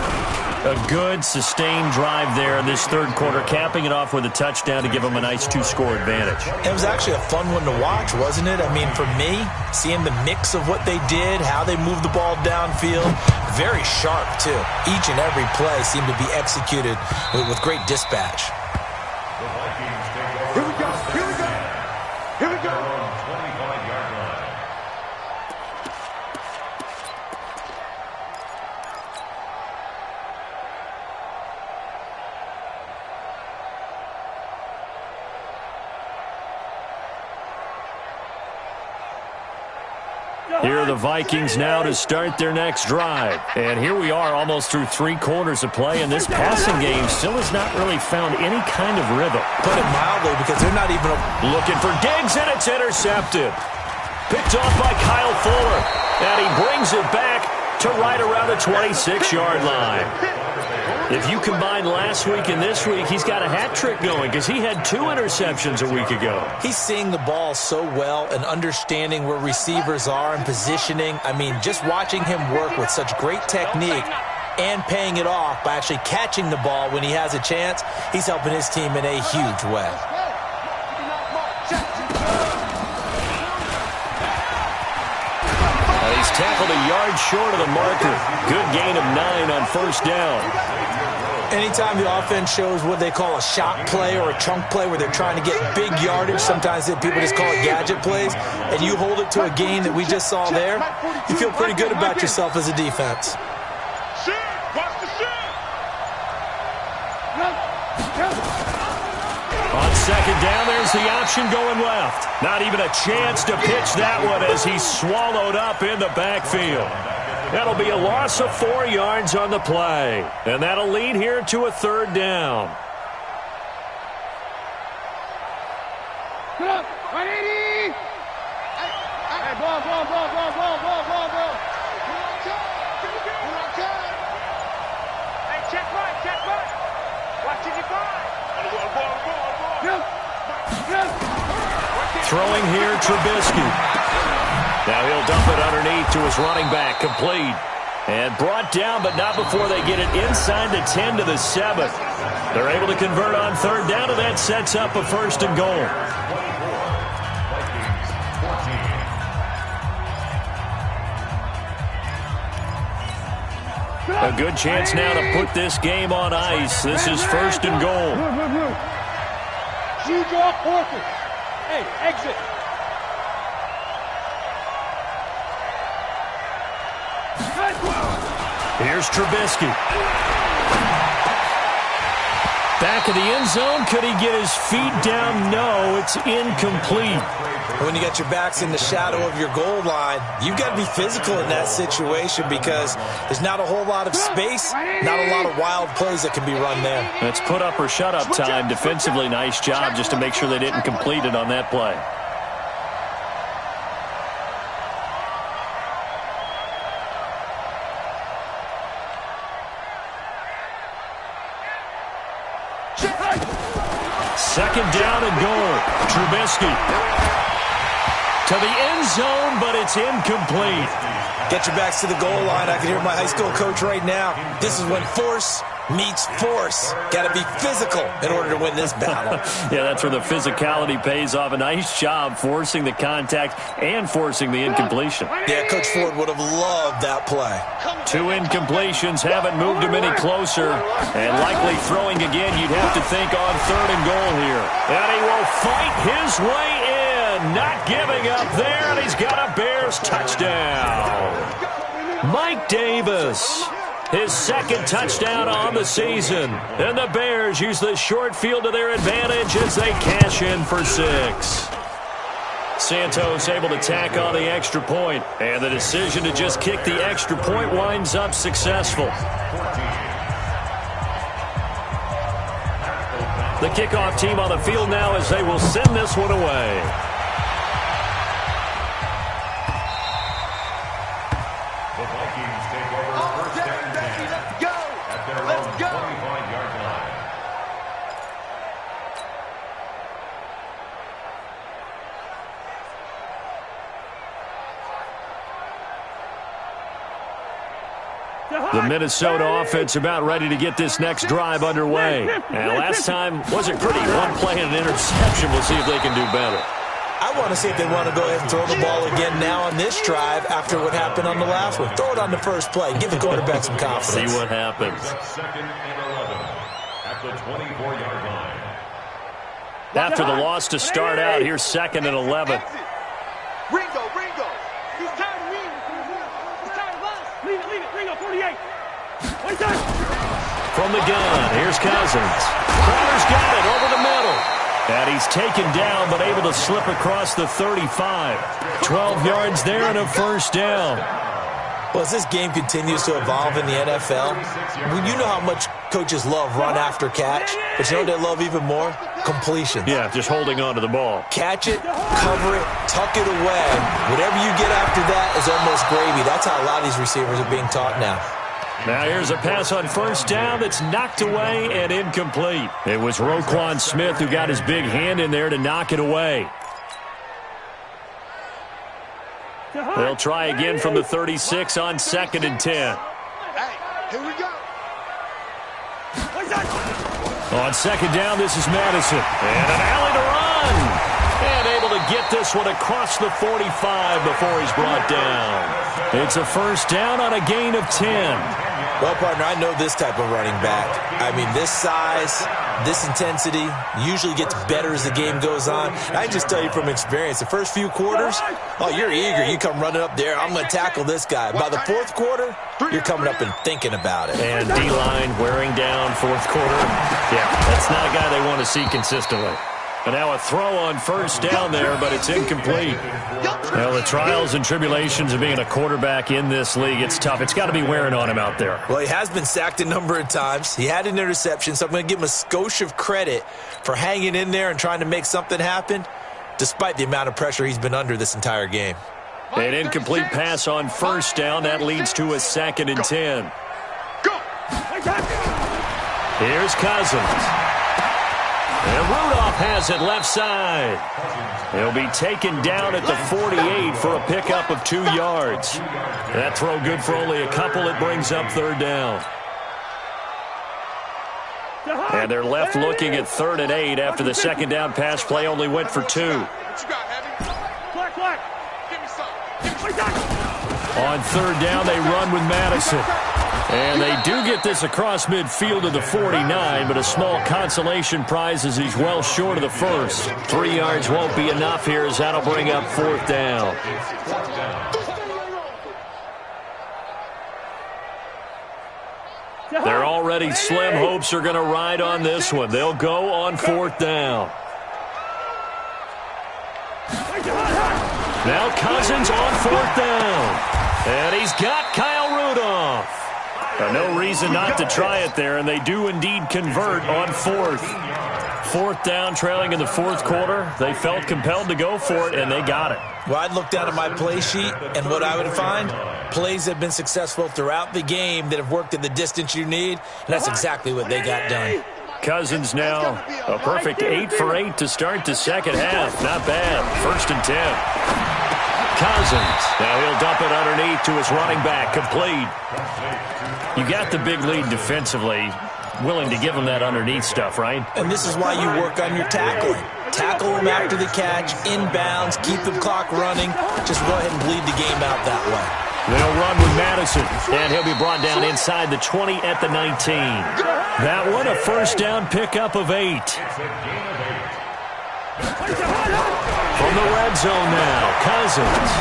A good, sustained drive there in this 3rd quarter, capping it off with a touchdown to give them a nice 2-score advantage. It was actually a fun one to watch, wasn't it? I mean, for me, seeing the mix of what they did, how they moved the ball downfield, very sharp, too. Each and every play seemed to be executed with great dispatch. The Vikings take over. Here we go. 25-yard line. Here are the Vikings now to start their next drive. And here we are almost through 3 quarters of play, and this passing game still has not really found any kind of rhythm. Put it mildly, because they're not even looking for Diggs, and it's intercepted. Picked off by Kyle Fuller, and he brings it back to right around the 26-yard line. If you combine last week and this week, he's got a hat trick going because he had 2 interceptions a week ago. He's seeing the ball so well and understanding where receivers are and positioning. I mean, just watching him work with such great technique and paying it off by actually catching the ball when he has a chance, he's helping his team in a huge way. He's tackled a yard short of the marker. Good gain of 9 on first down. Anytime the offense shows what they call a shot play or a chunk play where they're trying to get big yardage, sometimes people just call it gadget plays, and you hold it to a gain that we just saw there, you feel pretty good about yourself as a defense. On second down, there's the option going left. Not even a chance to pitch that one as he's swallowed up in the backfield. That'll be a loss of 4 yards on the play. And that'll lead here to a third down. Get up, 180! Hey, ball. Hey, check right. Watch it, Throwing here, Trubisky. Now he'll dump it underneath to his running back, complete. And brought down, but not before they get it inside the 10 to the 7. They're able to convert on third down, and that sets up a first and goal. A good chance now to put this game on ice. This is first and goal. Shoot off, Porter. Hey, exit. Here's Trubisky. Back of the end zone. Could he get his feet down? No, it's incomplete. When you got your backs in the shadow of your goal line, you've got to be physical in that situation because there's not a whole lot of space, not a lot of wild plays that can be run there. It's put up or shut up time. Defensively, nice job just to make sure they didn't complete it on that play. Second down and goal. Trubisky to the end zone, but it's incomplete. Get your backs to the goal line. I can hear my high school coach right now. This is when force meets force. Got to be physical in order to win this battle. Yeah, that's where the physicality pays off. A nice job forcing the contact and forcing the incompletion. Yeah, Coach Ford would have loved that play. 2 incompletions haven't moved him any closer. And likely throwing again, you'd have to think on third and goal here. And he will fight his way in. Not giving up there, and he's got a Bears touchdown. Mike Davis, his second touchdown on the season. And the Bears use the short field to their advantage as they cash in for 6. Santos able to tack on the extra point, and the decision to just kick the extra point winds up successful. The kickoff team on the field now as they will send this one away. The Vikings take over first and 10 at their own 25-yard line. The Minnesota offense about ready to get this next drive underway. And last time wasn't pretty. One play and an interception. We'll see if they can do better. I want to see if they want to go ahead and throw the ball again now on this drive after what happened on the last one. Throw it on the first play. Give the quarterback some confidence. See what happens. Second and 11 at the 24-yard line. After the loss to start out, here's second and 11. Ringo. He's tired of me. He's tired of us. Leave it. Ringo, 48. One time. From the gun, here's Cousins. Crowder's got it over the middle. And he's taken down, but able to slip across the 35. 12 yards there and a first down. Well, as this game continues to evolve in the NFL, you know how much coaches love run after catch, but you know what they love even more? Completion. Yeah, just holding on to the ball. Catch it, cover it, tuck it away. Whatever you get after that is almost gravy. That's how a lot of these receivers are being taught now. Now here's a pass on first down that's knocked away and incomplete. It was Roquan Smith who got his big hand in there to knock it away. They'll try again from the 36 on second and 10. Hey, here we go. On second down, this is Madison. And an alley to run. And able to get this one across the 45 before he's brought down. It's a first down on a gain of 10. Well, partner, I know this type of running back. I mean, this size, this intensity usually gets better as the game goes on. And I just tell you from experience, the first few quarters, oh, you're eager. You come running up there, I'm going to tackle this guy. By the fourth quarter, you're coming up and thinking about it. And D-line wearing down fourth quarter. Yeah, that's not a guy they want to see consistently. And now a throw on first down there, but it's incomplete. Well, the trials and tribulations of being a quarterback in this league, it's tough. It's got to be wearing on him out there. Well, he has been sacked a number of times. He had an interception, so I'm going to give him a skosh of credit for hanging in there and trying to make something happen, despite the amount of pressure he's been under this entire game. An incomplete pass on first down. That leads to a 2nd and 10. Here's Cousins. And Rudolph has it left side. He'll be taken down at the 48 for a pickup of 2 yards. That throw good for only a couple. It brings up third down. And they're left looking at 3rd and 8 after the second down pass play only went for 2. On 3rd down, they run with Madison. And they do get this across midfield to the 49, but a small consolation prize as he's well short of the first. 3 yards won't be enough here as that'll bring up 4th down. Their already slim hopes are going to ride on this one. They'll go on 4th down. Now Cousins on 4th down. And he's got Kyle Rudolph. No reason not to try it there, and they do indeed convert on 4th. 4th down, trailing in the 4th quarter. They felt compelled to go for it, and they got it. Well, I'd look down at my play sheet, and what I would find, plays that have been successful throughout the game that have worked at the distance you need, and that's exactly what they got done. Cousins now a perfect 8 for 8 to start the second half. Not bad. 1st and 10. Cousins. Now he'll dump it underneath to his running back. Complete. You got the big lead defensively. Willing to give him that underneath stuff, right? And this is why you work on your tackling. Tackle him after the catch, inbounds, keep the clock running. Just go ahead and bleed the game out that way. They'll run with Madison, and he'll be brought down inside the 20 at the 19. That one, a first down pickup of 8. From the red zone now, Cousins.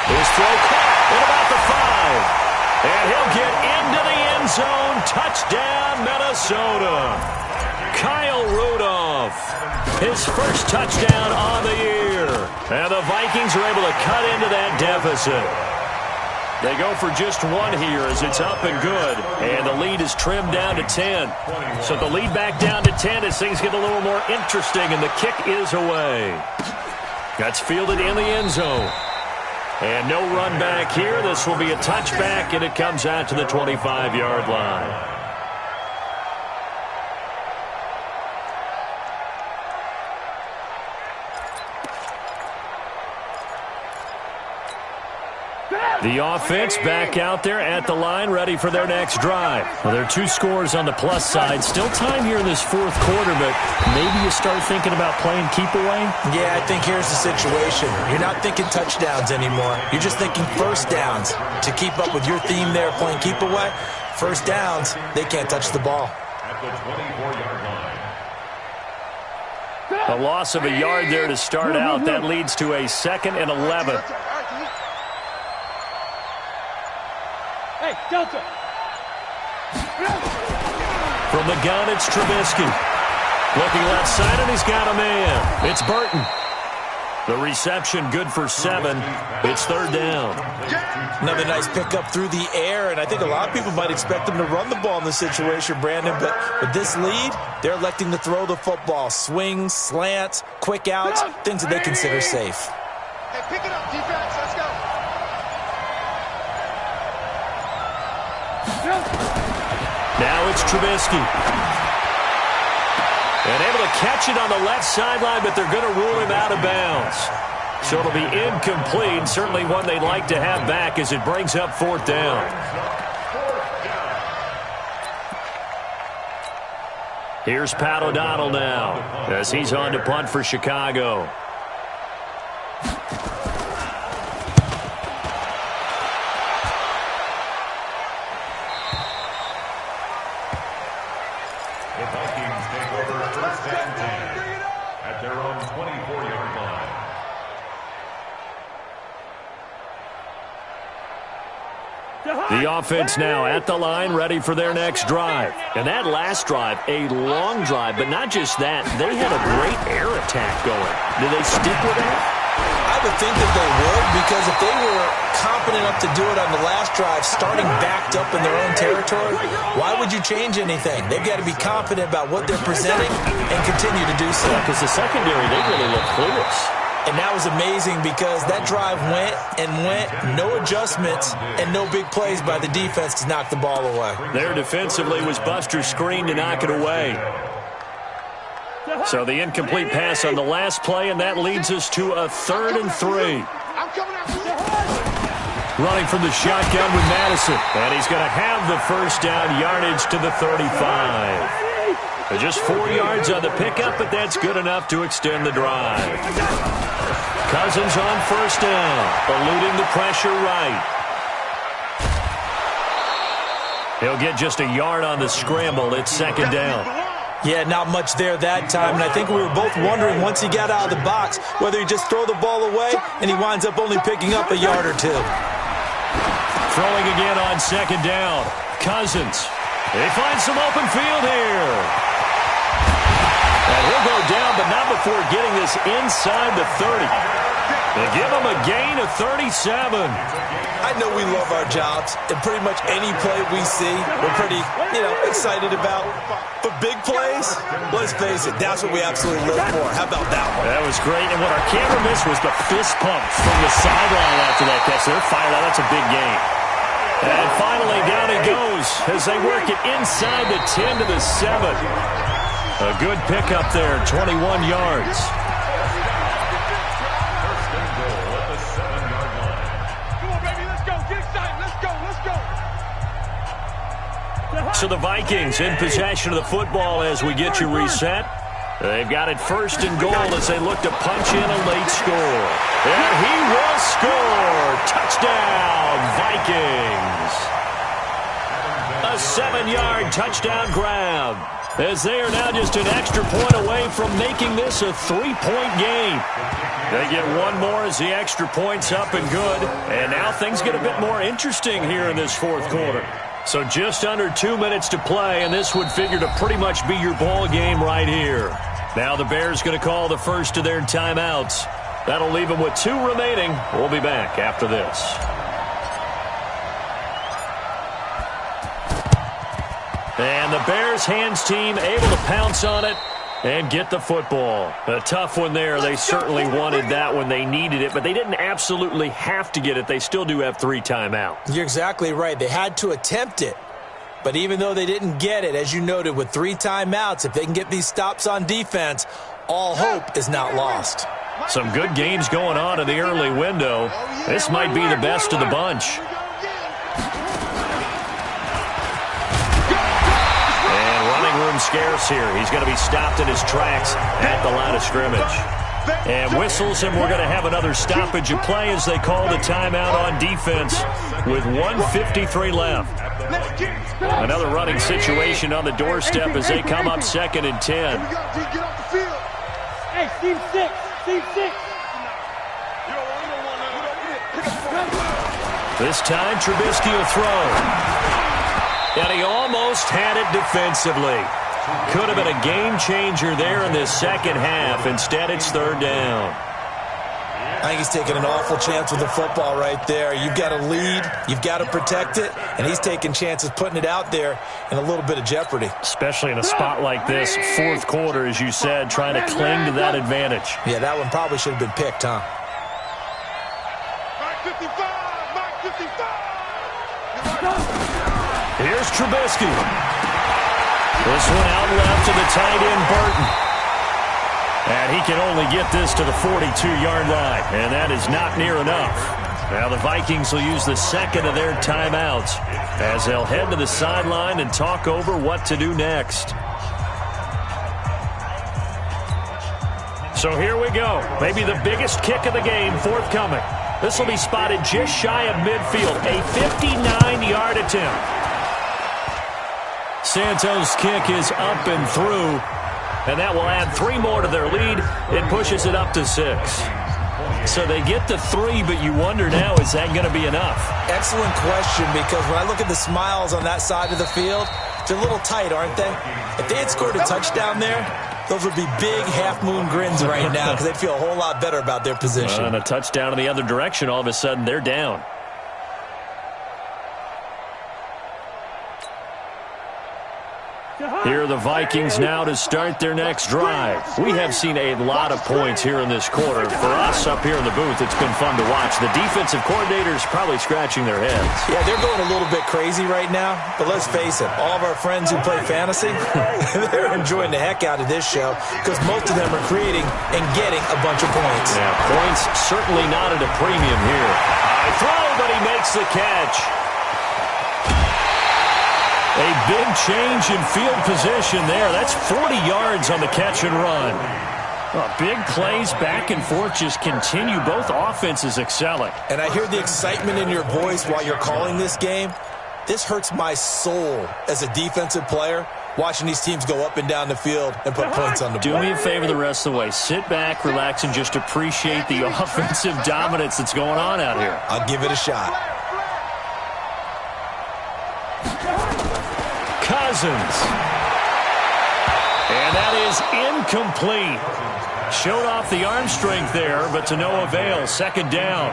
His throw caught at about the 5. And he'll get into the end zone. Touchdown, Minnesota. Kyle Rudolph. His first touchdown on the year. And the Vikings are able to cut into that deficit. They go for just 1 here as it's up and good. And the lead is trimmed down to 10. So the lead back down to 10 as things get a little more interesting. And the kick is away. That's fielded in the end zone. And no run back here. This will be a touchback, and it comes out to the 25-yard line. The offense back out there at the line, ready for their next drive. Well, there are 2 scores on the plus side. Still time here in this 4th quarter, but maybe you start thinking about playing keep away? Yeah, I think here's the situation. You're not thinking touchdowns anymore. You're just thinking first downs. To keep up with your theme there, playing keep away, first downs, they can't touch the ball. At the 24-yard line. A loss of a yard there to start out. That leads to a 2nd and 11. Hey, Delta. From the gun, it's Trubisky. Looking left side, and he's got a man. It's Burton. The reception good for 7. It's 3rd down. Another nice pickup through the air, and I think a lot of people might expect them to run the ball in this situation, Brandon, but with this lead, they're electing to throw the football. Swings, slants, quick outs, things that they consider safe. Hey, pick it up, defense. Let's go. Now it's Trubisky. And able to catch it on the left sideline, but they're going to rule him out of bounds. So it'll be incomplete. Certainly one they'd like to have back as it brings up 4th down. Here's Pat O'Donnell now as he's on to punt for Chicago. The Vikings take over first and 10 at their own 24-yard line. The offense now at the line, ready for their next drive. And that last drive, a long drive, but not just that. They had a great air attack going. Do they stick with that? I would think that they would, because if they were competent enough to do it on the last drive, starting backed up in their own territory, why would you change anything? They've got to be confident about what they're presenting and continue to do so. Because the secondary, they really look clueless. And that was amazing because that drive went and went, no adjustments, and no big plays by the defense to knock the ball away. There defensively was Buster's screen to knock it away. So the incomplete pass on the last play, and that leads us to a 3rd and 3. Running from the shotgun with Madison, and he's going to have the first down, yardage to the 35. Just 4 yards on the pickup, but that's good enough to extend the drive. Cousins on first down, eluding the pressure right. He'll get just a yard on the scramble. It's 2nd down. Yeah, not much there that time, and I think we were both wondering once he got out of the box whether he'd just throw the ball away, and he winds up only picking up a yard or 2. Throwing again on 2nd down. Cousins. They find some open field here. And he'll go down, but not before getting this inside the 30. They give him a gain of 37. I know we love our jobs, and pretty much any play we see, we're pretty, excited about. But big plays, let's face it, that's what we absolutely live for. How about that one? That was great, and what our camera missed was the fist pump from the sideline after that catch. They're fired out. That's a big gain. And finally, down he goes as they work it inside the 10 to the 7. A good pickup there, 21 yards. First and goal at the 7-yard line. Come on, baby, let's go. Get excited. Let's go. So the Vikings in possession of the football as we get you reset. They've got it 1st and goal as they look to punch in a late score. And he will score. Touchdown, Vikings. A 7-yard touchdown grab, as they are now just an extra point away from making this a 3-point game. They get one more as the extra point's up and good. And now things get a bit more interesting here in this 4th quarter. So just under 2 minutes to play, and this would figure to pretty much be your ball game right here. Now the Bears going to call the first of their timeouts. That'll leave them with 2 remaining. We'll be back after this. And the Bears hands team able to pounce on it and get the football. A tough one there. They certainly wanted that when they needed it, but they didn't absolutely have to get it. They still do have 3 timeouts. You're exactly right. They had to attempt it. But even though they didn't get it, as you noted, with 3 timeouts, if they can get these stops on defense, all hope is not lost. Some good games going on in the early window. This might be the best of the bunch. And running room scarce here. He's going to be stopped in his tracks at the line of scrimmage. And whistles, and we're going to have another stoppage of play as they call the timeout on defense with 1:53 left. Another running situation on the doorstep as they come up 2nd and 10. Hey, Steve 6. Steve 6. This time, Trubisky will throw. And he almost had it defensively. Could have been a game changer there in this 2nd half. Instead, it's 3rd down. I think he's taking an awful chance with the football right there. You've got to lead, you've got to protect it, and he's taking chances putting it out there in a little bit of jeopardy. Especially in a spot like this, 4th quarter, as you said, trying to cling to that advantage. Yeah, that one probably should have been picked, huh? Mark 55! Mark 55! Here's Trubisky. This one out left to the tight end, Burton. And he can only get this to the 42-yard line, and that is not near enough. Now the Vikings will use the 2nd of their timeouts as they'll head to the sideline and talk over what to do next. So here we go. Maybe the biggest kick of the game forthcoming. This will be spotted just shy of midfield. A 59-yard attempt. Santos' kick is up and through, and that will add 3 more to their lead. It pushes it up to 6. So they get to 3, but you wonder now, is that going to be enough? Excellent question, because when I look at the smiles on that side of the field, they're a little tight, aren't they? If they had scored a touchdown there, those would be big half-moon grins right now because they'd feel a whole lot better about their position. And a touchdown in the other direction, all of a sudden they're down. Here are the Vikings now to start their next drive. We have seen a lot of points here in this quarter. For us up here in the booth, it's been fun to watch. The defensive coordinators probably scratching their heads. Yeah, they're going a little bit crazy right now, but let's face it, all of our friends who play fantasy, they're enjoying the heck out of this show because most of them are creating and getting a bunch of points. Yeah, points certainly not at a premium here. High throw, but he makes the catch. A big change in field position there. That's 40 yards on the catch and run. Well, big plays back and forth just continue. Both offenses excelling. And I hear the excitement in your voice while you're calling this game. This hurts my soul as a defensive player, watching these teams go up and down the field and put points on the board. Do me a favor the rest of the way. Sit back, relax, and just appreciate the offensive dominance that's going on out here. I'll give it a shot. Cousins. And that is incomplete. Showed off the arm strength there, but to no avail. Second down.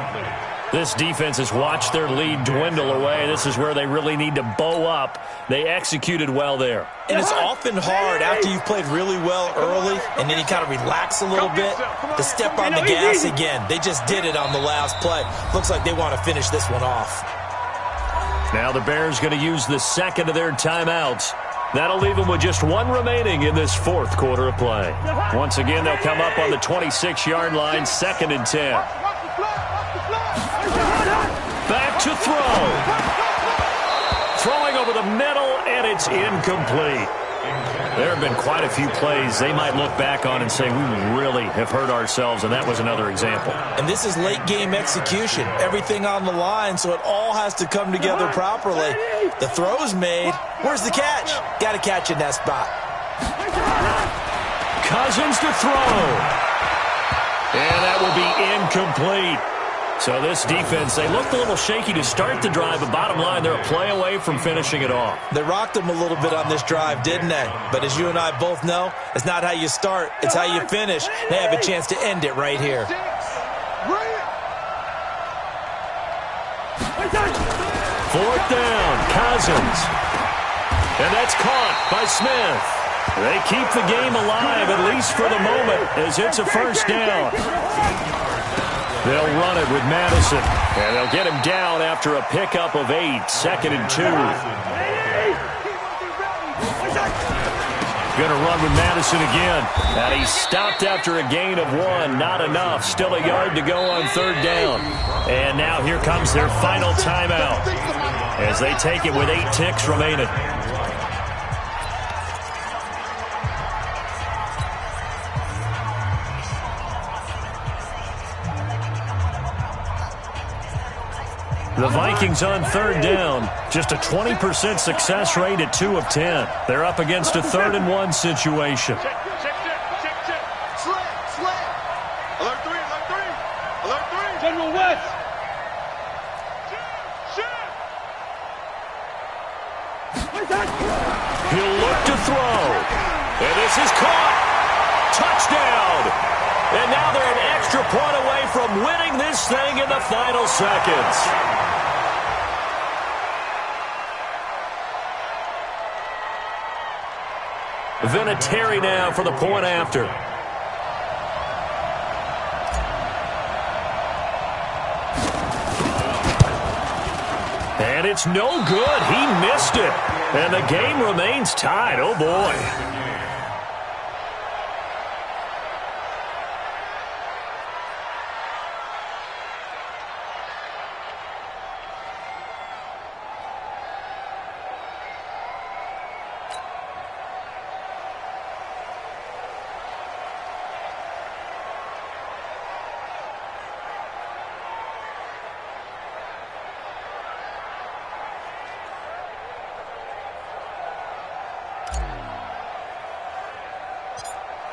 This defense has watched their lead dwindle away. This is where they really need to bow up. They executed well there. And it's often hard after you've played really well early and then you kind of relax a little bit to step on the gas again. They just did it on the last play. Looks like they want to finish this one off. Now the Bears going to use the second of their timeouts. That'll leave them with just 1 remaining in this fourth quarter of play. Once again, they'll come up on the 26-yard line, 2nd and 10. Back to throw. Throwing over the middle, and it's incomplete. There have been quite a few plays they might look back on and say, we really have hurt ourselves, and that was another example. And this is late-game execution. Everything on the line, so it all has to come together properly. The throw's made. Where's the catch? Got to catch in that spot. Cousins to throw. And that will be incomplete. So this defense, they looked a little shaky to start the drive, but bottom line, they're a play away from finishing it off. They rocked them a little bit on this drive, didn't they? But as you and I both know, it's not how you start, it's how you finish. They have a chance to end it right here. 4th down, Cousins. And that's caught by Smith. They keep the game alive, at least for the moment, as it's a first down. They'll run it with Madison, and they'll get him down after a pickup of 8, 2nd and 2. Going to run with Madison again, and he's stopped after a gain of 1. Not enough. Still a yard to go on 3rd down. And now here comes their final timeout as they take it with 8 ticks remaining. The Vikings on 3rd down. Just a 20% success rate at 2 of 10. They're up against a 3rd and 1 situation. Check. Slant. Alert 3. General West. He'll look to throw. And this is caught. Touchdown. And now they're an extra point away from winning this thing in the final seconds. Vinatieri now for the point after. And it's no good. He missed it. And the game remains tied. Oh, boy.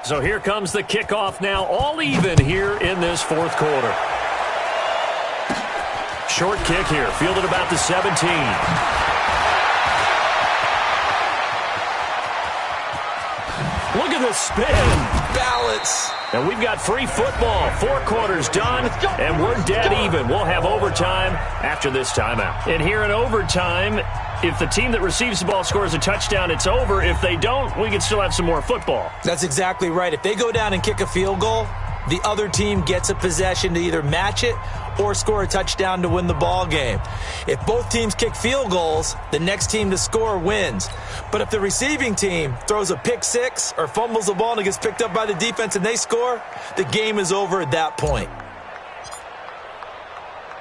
So here comes the kickoff now, all even here in this fourth quarter. Short kick here, fielded about the 17. Look at the spin. Balance. And we've got free football. 4 quarters done, and we're dead even. We'll have overtime after this timeout. And here in overtime, if the team that receives the ball scores a touchdown, it's over. If they don't, we can still have some more football. That's exactly right. If they go down and kick a field goal, the other team gets a possession to either match it or score a touchdown to win the ball game. If both teams kick field goals, the next team to score wins. But if the receiving team throws a pick six or fumbles the ball and it gets picked up by the defense and they score, the game is over at that point.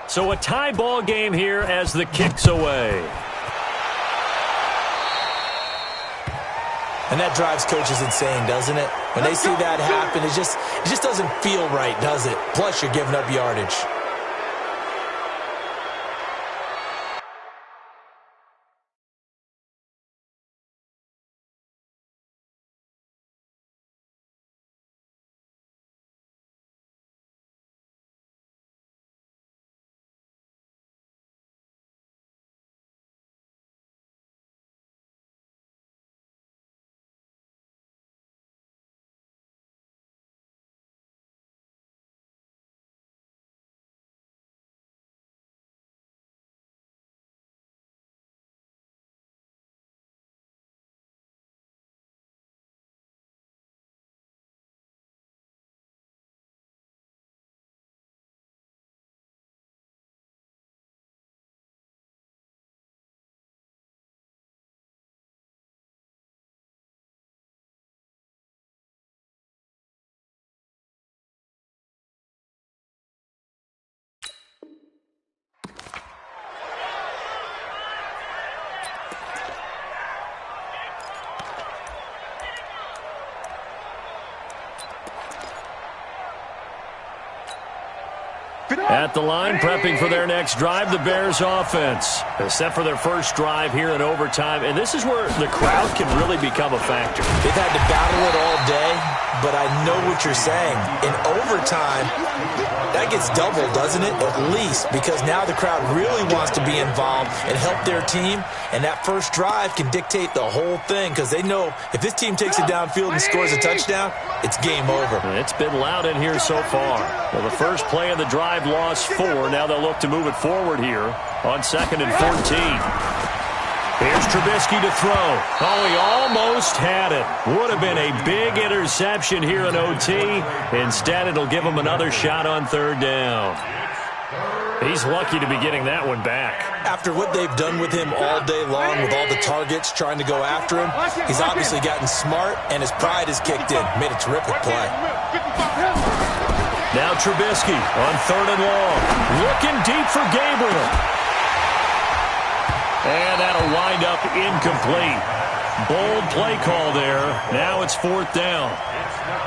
So a tie ball game here as the kick's away. And that drives coaches insane, doesn't it? When they see that happen, it just doesn't feel right, does it? Plus, you're giving up yardage. At the line, prepping for their next drive, the Bears offense. They're set for their first drive here in overtime, and this is where the crowd can really become a factor. They've had to battle it all day, but I know what you're saying. In overtime, that gets doubled, doesn't it? At least, because now the crowd really wants to be involved and help their team, and that first drive can dictate the whole thing because they know if this team takes it downfield and scores a touchdown, it's game over. It's been loud in here so far. Well, the first play of the drive lost 4. Now they'll look to move it forward here on 2nd and 14. Here's Trubisky to throw. Oh, he almost had it. Would have been a big interception here in OT. Instead, it'll give him another shot on 3rd down. He's lucky to be getting that one back. After what they've done with him all day long with all the targets trying to go after him, he's obviously gotten smart and his pride has kicked in. Made a terrific play. Now Trubisky on 3rd and long. Looking deep for Gabriel. And that'll wind up incomplete. Bold play call there. Now it's 4th down.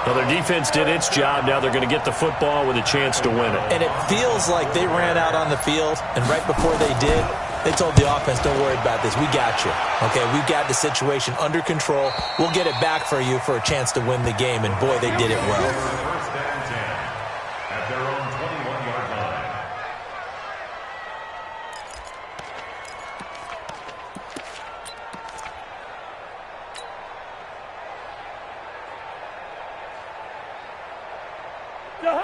Well, their defense did its job. Now they're going to get the football with a chance to win it. And it feels like they ran out on the field, and right before they did, they told the offense, don't worry about this. We got you. Okay, we've got the situation under control. We'll get it back for you for a chance to win the game. And, boy, they did it well. First and 10 at their own 21-yard line.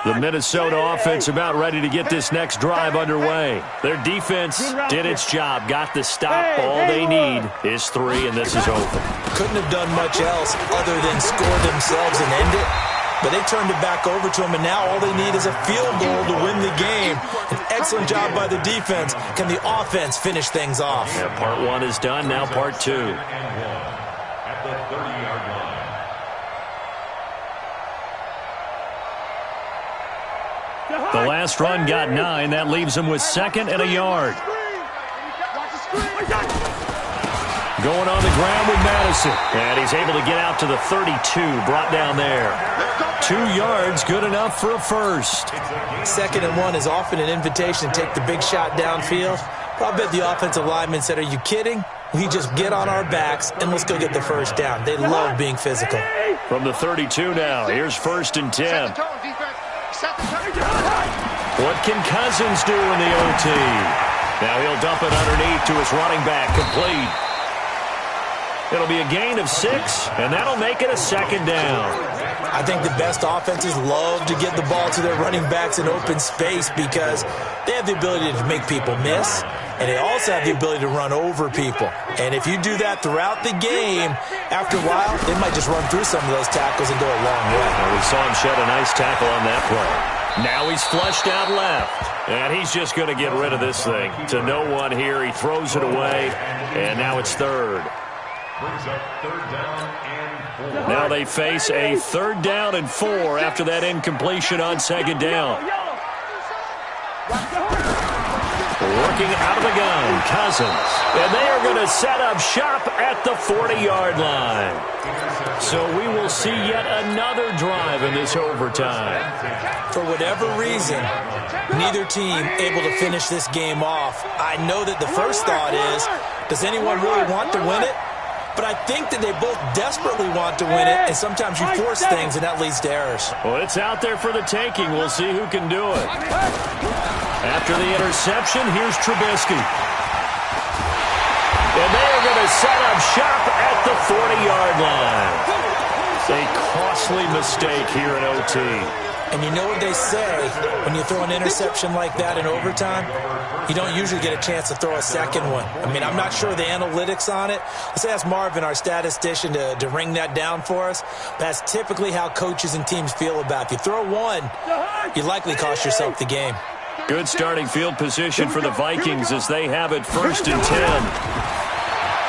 The Minnesota offense about ready to get this next drive underway. Their defense did its job, got the stop. All they need is 3, and this is over. Couldn't have done much else other than score themselves and end it. But they turned it back over to them, and now all they need is a field goal to win the game. An excellent job by the defense. Can the offense finish things off? Yeah, part 1 is done, now part 2. And 1 at the 30-yard line. The last run got 9. That leaves him with 2nd and a yard. Going on the ground with Madison. And he's able to get out to the 32, brought down there. 2 yards, good enough for a first. 2nd and 1 is often an invitation to take the big shot downfield. But I bet the offensive lineman said, are you kidding? we just get on our backs and let's go get the first down. They love being physical. From the 32 now, here's 1st and 10. What can Cousins do in the OT? Now he'll dump it underneath to his running back, complete. It'll be a gain of 6, and that'll make it a 2nd down. I think the best offenses love to get the ball to their running backs in open space because they have the ability to make people miss, and they also have the ability to run over people. And if you do that throughout the game, after a while, they might just run through some of those tackles and go a long way. Well, we saw him shed a nice tackle on that play. Now he's flushed out left, and he's just going to get rid of this thing. To no one here, he throws it away, and now it's 3rd. Brings up 3rd down and 4. Now they face a 3rd down and 4 after that incompletion on 2nd down. Working out of the gun, Cousins. And they are going to set up shop at the 40-yard line. So we will see yet another drive in this overtime. For whatever reason, neither team able to finish this game off. I know that the first thought is, does anyone really want to win it? But I think that they both desperately want to win it, and sometimes you force things, and that leads to errors. Well, it's out there for the taking. We'll see who can do it. After the interception, here's Trubisky. And they are going to set up shop at the 40-yard line. A costly mistake here in OT. And you know what they say, when you throw an interception like that in overtime, you don't usually get a chance to throw a second one. I mean, I'm not sure of the analytics on it. Let's ask Marvin, our statistician, to ring that down for us. That's typically how coaches and teams feel about it. If you throw one, you likely cost yourself the game. Good starting field position for the Vikings as they have it 1st and 10.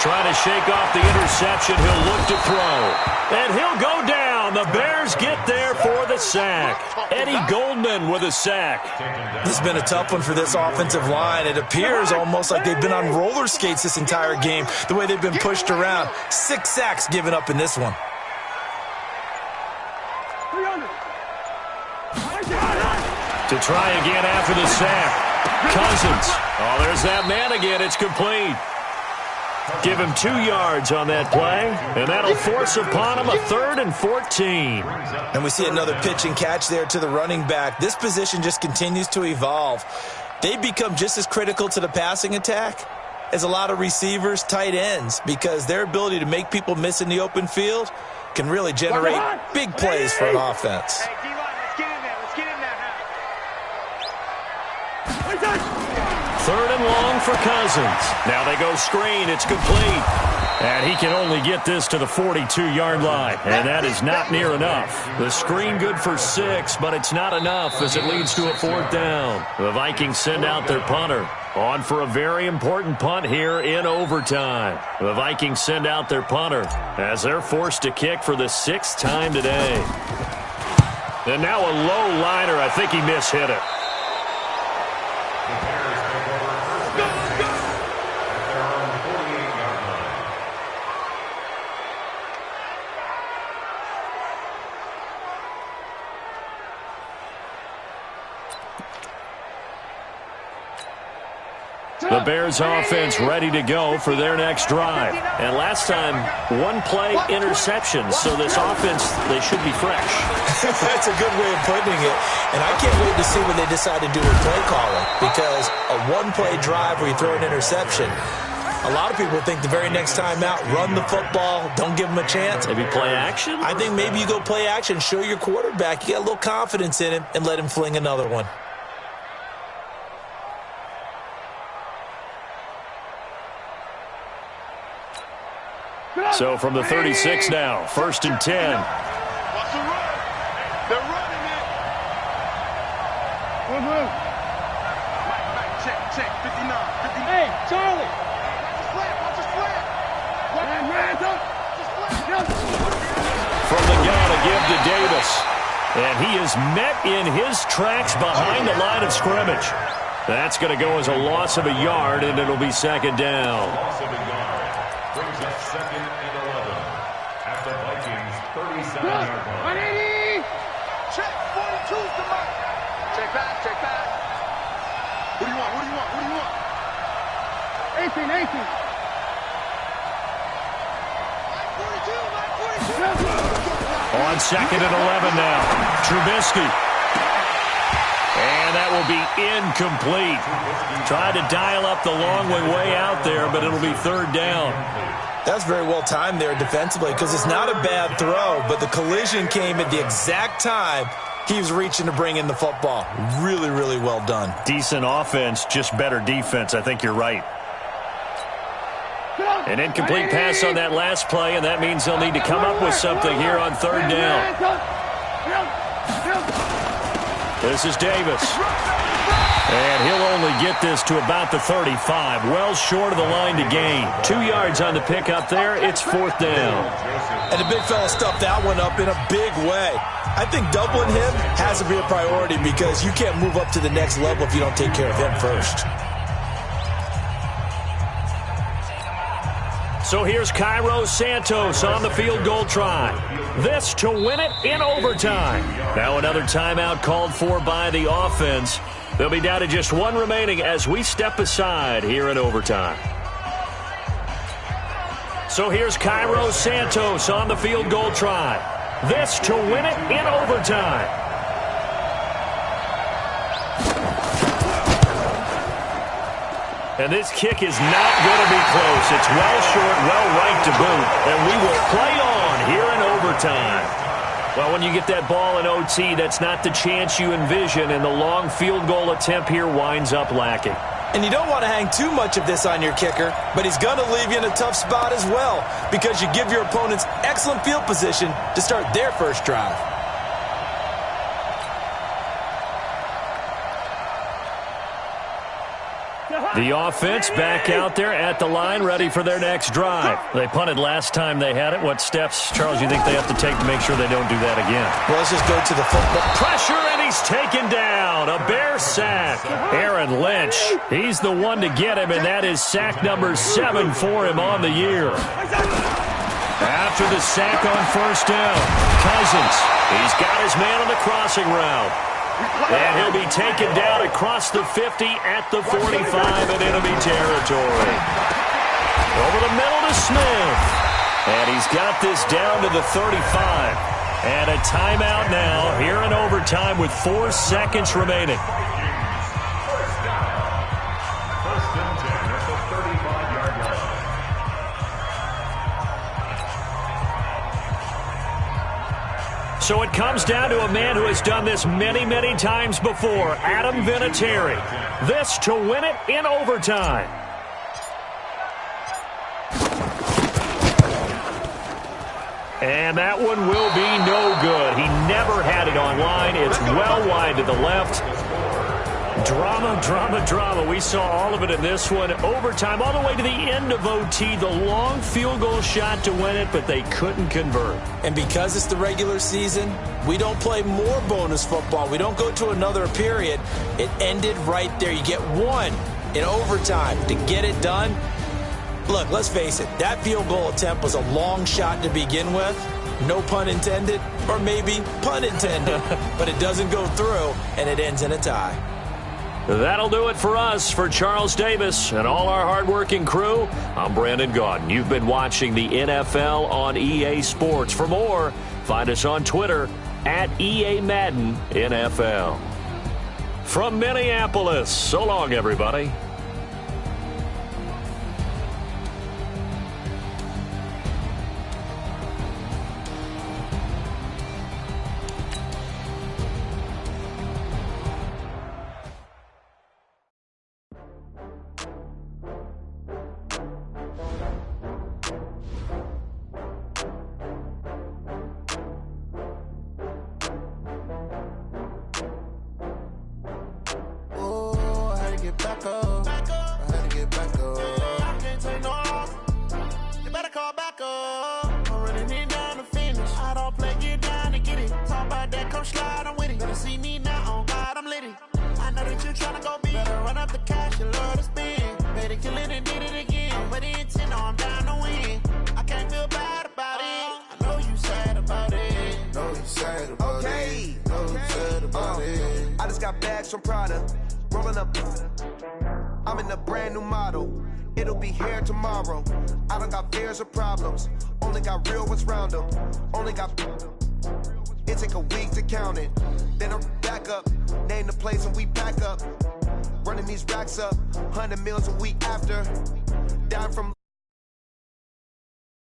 Trying to shake off the interception. He'll look to throw. And he'll go down. The Bears get there for the sack. Eddie Goldman with a sack. This has been a tough one for this offensive line. It appears almost like they've been on roller skates this entire game, the way they've been pushed around. 6 sacks given up in this one. To try again after the sack. Cousins. Oh, there's that man again. It's complete. Give him 2 yards on that play, and that'll force upon him a 3rd and 14. And we see another pitch and catch there to the running back. This position just continues to evolve. They become just as critical to the passing attack as a lot of receivers, tight ends, because their ability to make people miss in the open field can really generate big plays for an offense. Hey, D-line, let's get in there. Let's get in there now. 3rd and long for Cousins. Now they go screen. It's complete. And he can only get this to the 42-yard line. And that is not near enough. The screen good for 6, but it's not enough as it leads to a 4th down. The Vikings send out their punter. On for a very important punt here in overtime. The Vikings send out their punter as they're forced to kick for the 6th time today. And now a low liner. I think he mishit it. The Bears offense ready to go for their next drive. And last time, 1-play interception. So this offense, they should be fresh. That's a good way of putting it. And I can't wait to see what they decide to do with play calling. Because a 1-play drive where you throw an interception, a lot of people think the very next time out, run the football, don't give them a chance. Maybe play action? I think maybe you go play action, show your quarterback, you get a little confidence in him, and let him fling another one. So from the 36 now, 1st and 10. Watch the run. They're running it. Mike, check. 59. Hey, Charlie. Watch the slant. From the gun, a give to Davis. And he is met in his tracks behind the line of scrimmage. That's going to go as a loss of a yard, and it'll be 2nd down. Loss of a yard. Brings up 2nd and 11 at the Vikings 37-yard line. Check. 42's the mark. Check back. Who do you want? 18. On 2nd and 11 now. Trubisky. And that will be incomplete. Tried to dial up the long way out there, but it'll be 3rd down. That's very well timed there defensively because it's not a bad throw, but the collision came at the exact time he was reaching to bring in the football. Really, really well done. Decent offense, just better defense. I think you're right. An incomplete pass on that last play, and that means they'll need to come up with something here on 3rd down. This is Davis. And he'll only get this to about the 35. Well short of the line to gain. 2 yards on the pickup there. It's 4th down. And the big fella stuffed that one up in a big way. I think doubling him has to be a priority because you can't move up to the next level if you don't take care of him first. So here's Cairo Santos on the field goal try. This to win it in overtime. Now another timeout called for by the offense. They'll be down to just 1 remaining as we step aside here in overtime. So here's Cairo Santos on the field goal try. This to win it in overtime. And this kick is not going to be close. It's well short, well right to boot. And we will play on here in overtime. Well, when you get that ball in OT, that's not the chance you envision, and the long field goal attempt here winds up lacking. And you don't want to hang too much of this on your kicker, but he's going to leave you in a tough spot as well because you give your opponents excellent field position to start their first drive. The offense back out there at the line, ready for their next drive. They punted last time they had it. What steps, Charles, you think they have to take to make sure they don't do that again? Well, let's just go to the football. Pressure, and he's taken down. A Bear sack. Aaron Lynch, he's the one to get him, and that is sack number 7 for him on the year. After the sack on 1st down, Cousins, he's got his man on the crossing route. And he'll be taken down across the 50 at the 45 in enemy territory. Over the middle to Smith. And he's got this down to the 35. And a timeout now here in overtime with 4 seconds remaining. First down. 1st and 10 at the 35-yard line. So it comes down to a man who has done this many, many times before, Adam Vinatieri. This to win it in overtime. And that one will be no good. He never had it on line. It's well wide to the left. Drama, drama, drama. We saw all of it in this one. Overtime, all the way to the end of OT. The long field goal shot to win it, but they couldn't convert. And because it's the regular season, we don't play more bonus football. We don't go to another period. It ended right there. You get 1 in overtime to get it done. Look, let's face it. That field goal attempt was a long shot to begin with. No pun intended, or maybe pun intended. But it doesn't go through, and it ends in a tie. That'll do it for us. For Charles Davis and all our hardworking crew, I'm Brandon Gaudin. You've been watching the NFL on EA Sports. For more, find us on Twitter at EA Madden NFL. From Minneapolis, so long, everybody. I'm in a brand new model. It'll be here tomorrow. I don't got fears or problems. Only got real ones round them. Only got It take a week to count it. Then I back up, name the place and we pack up. Running these racks up, 100 meals a week after. Down from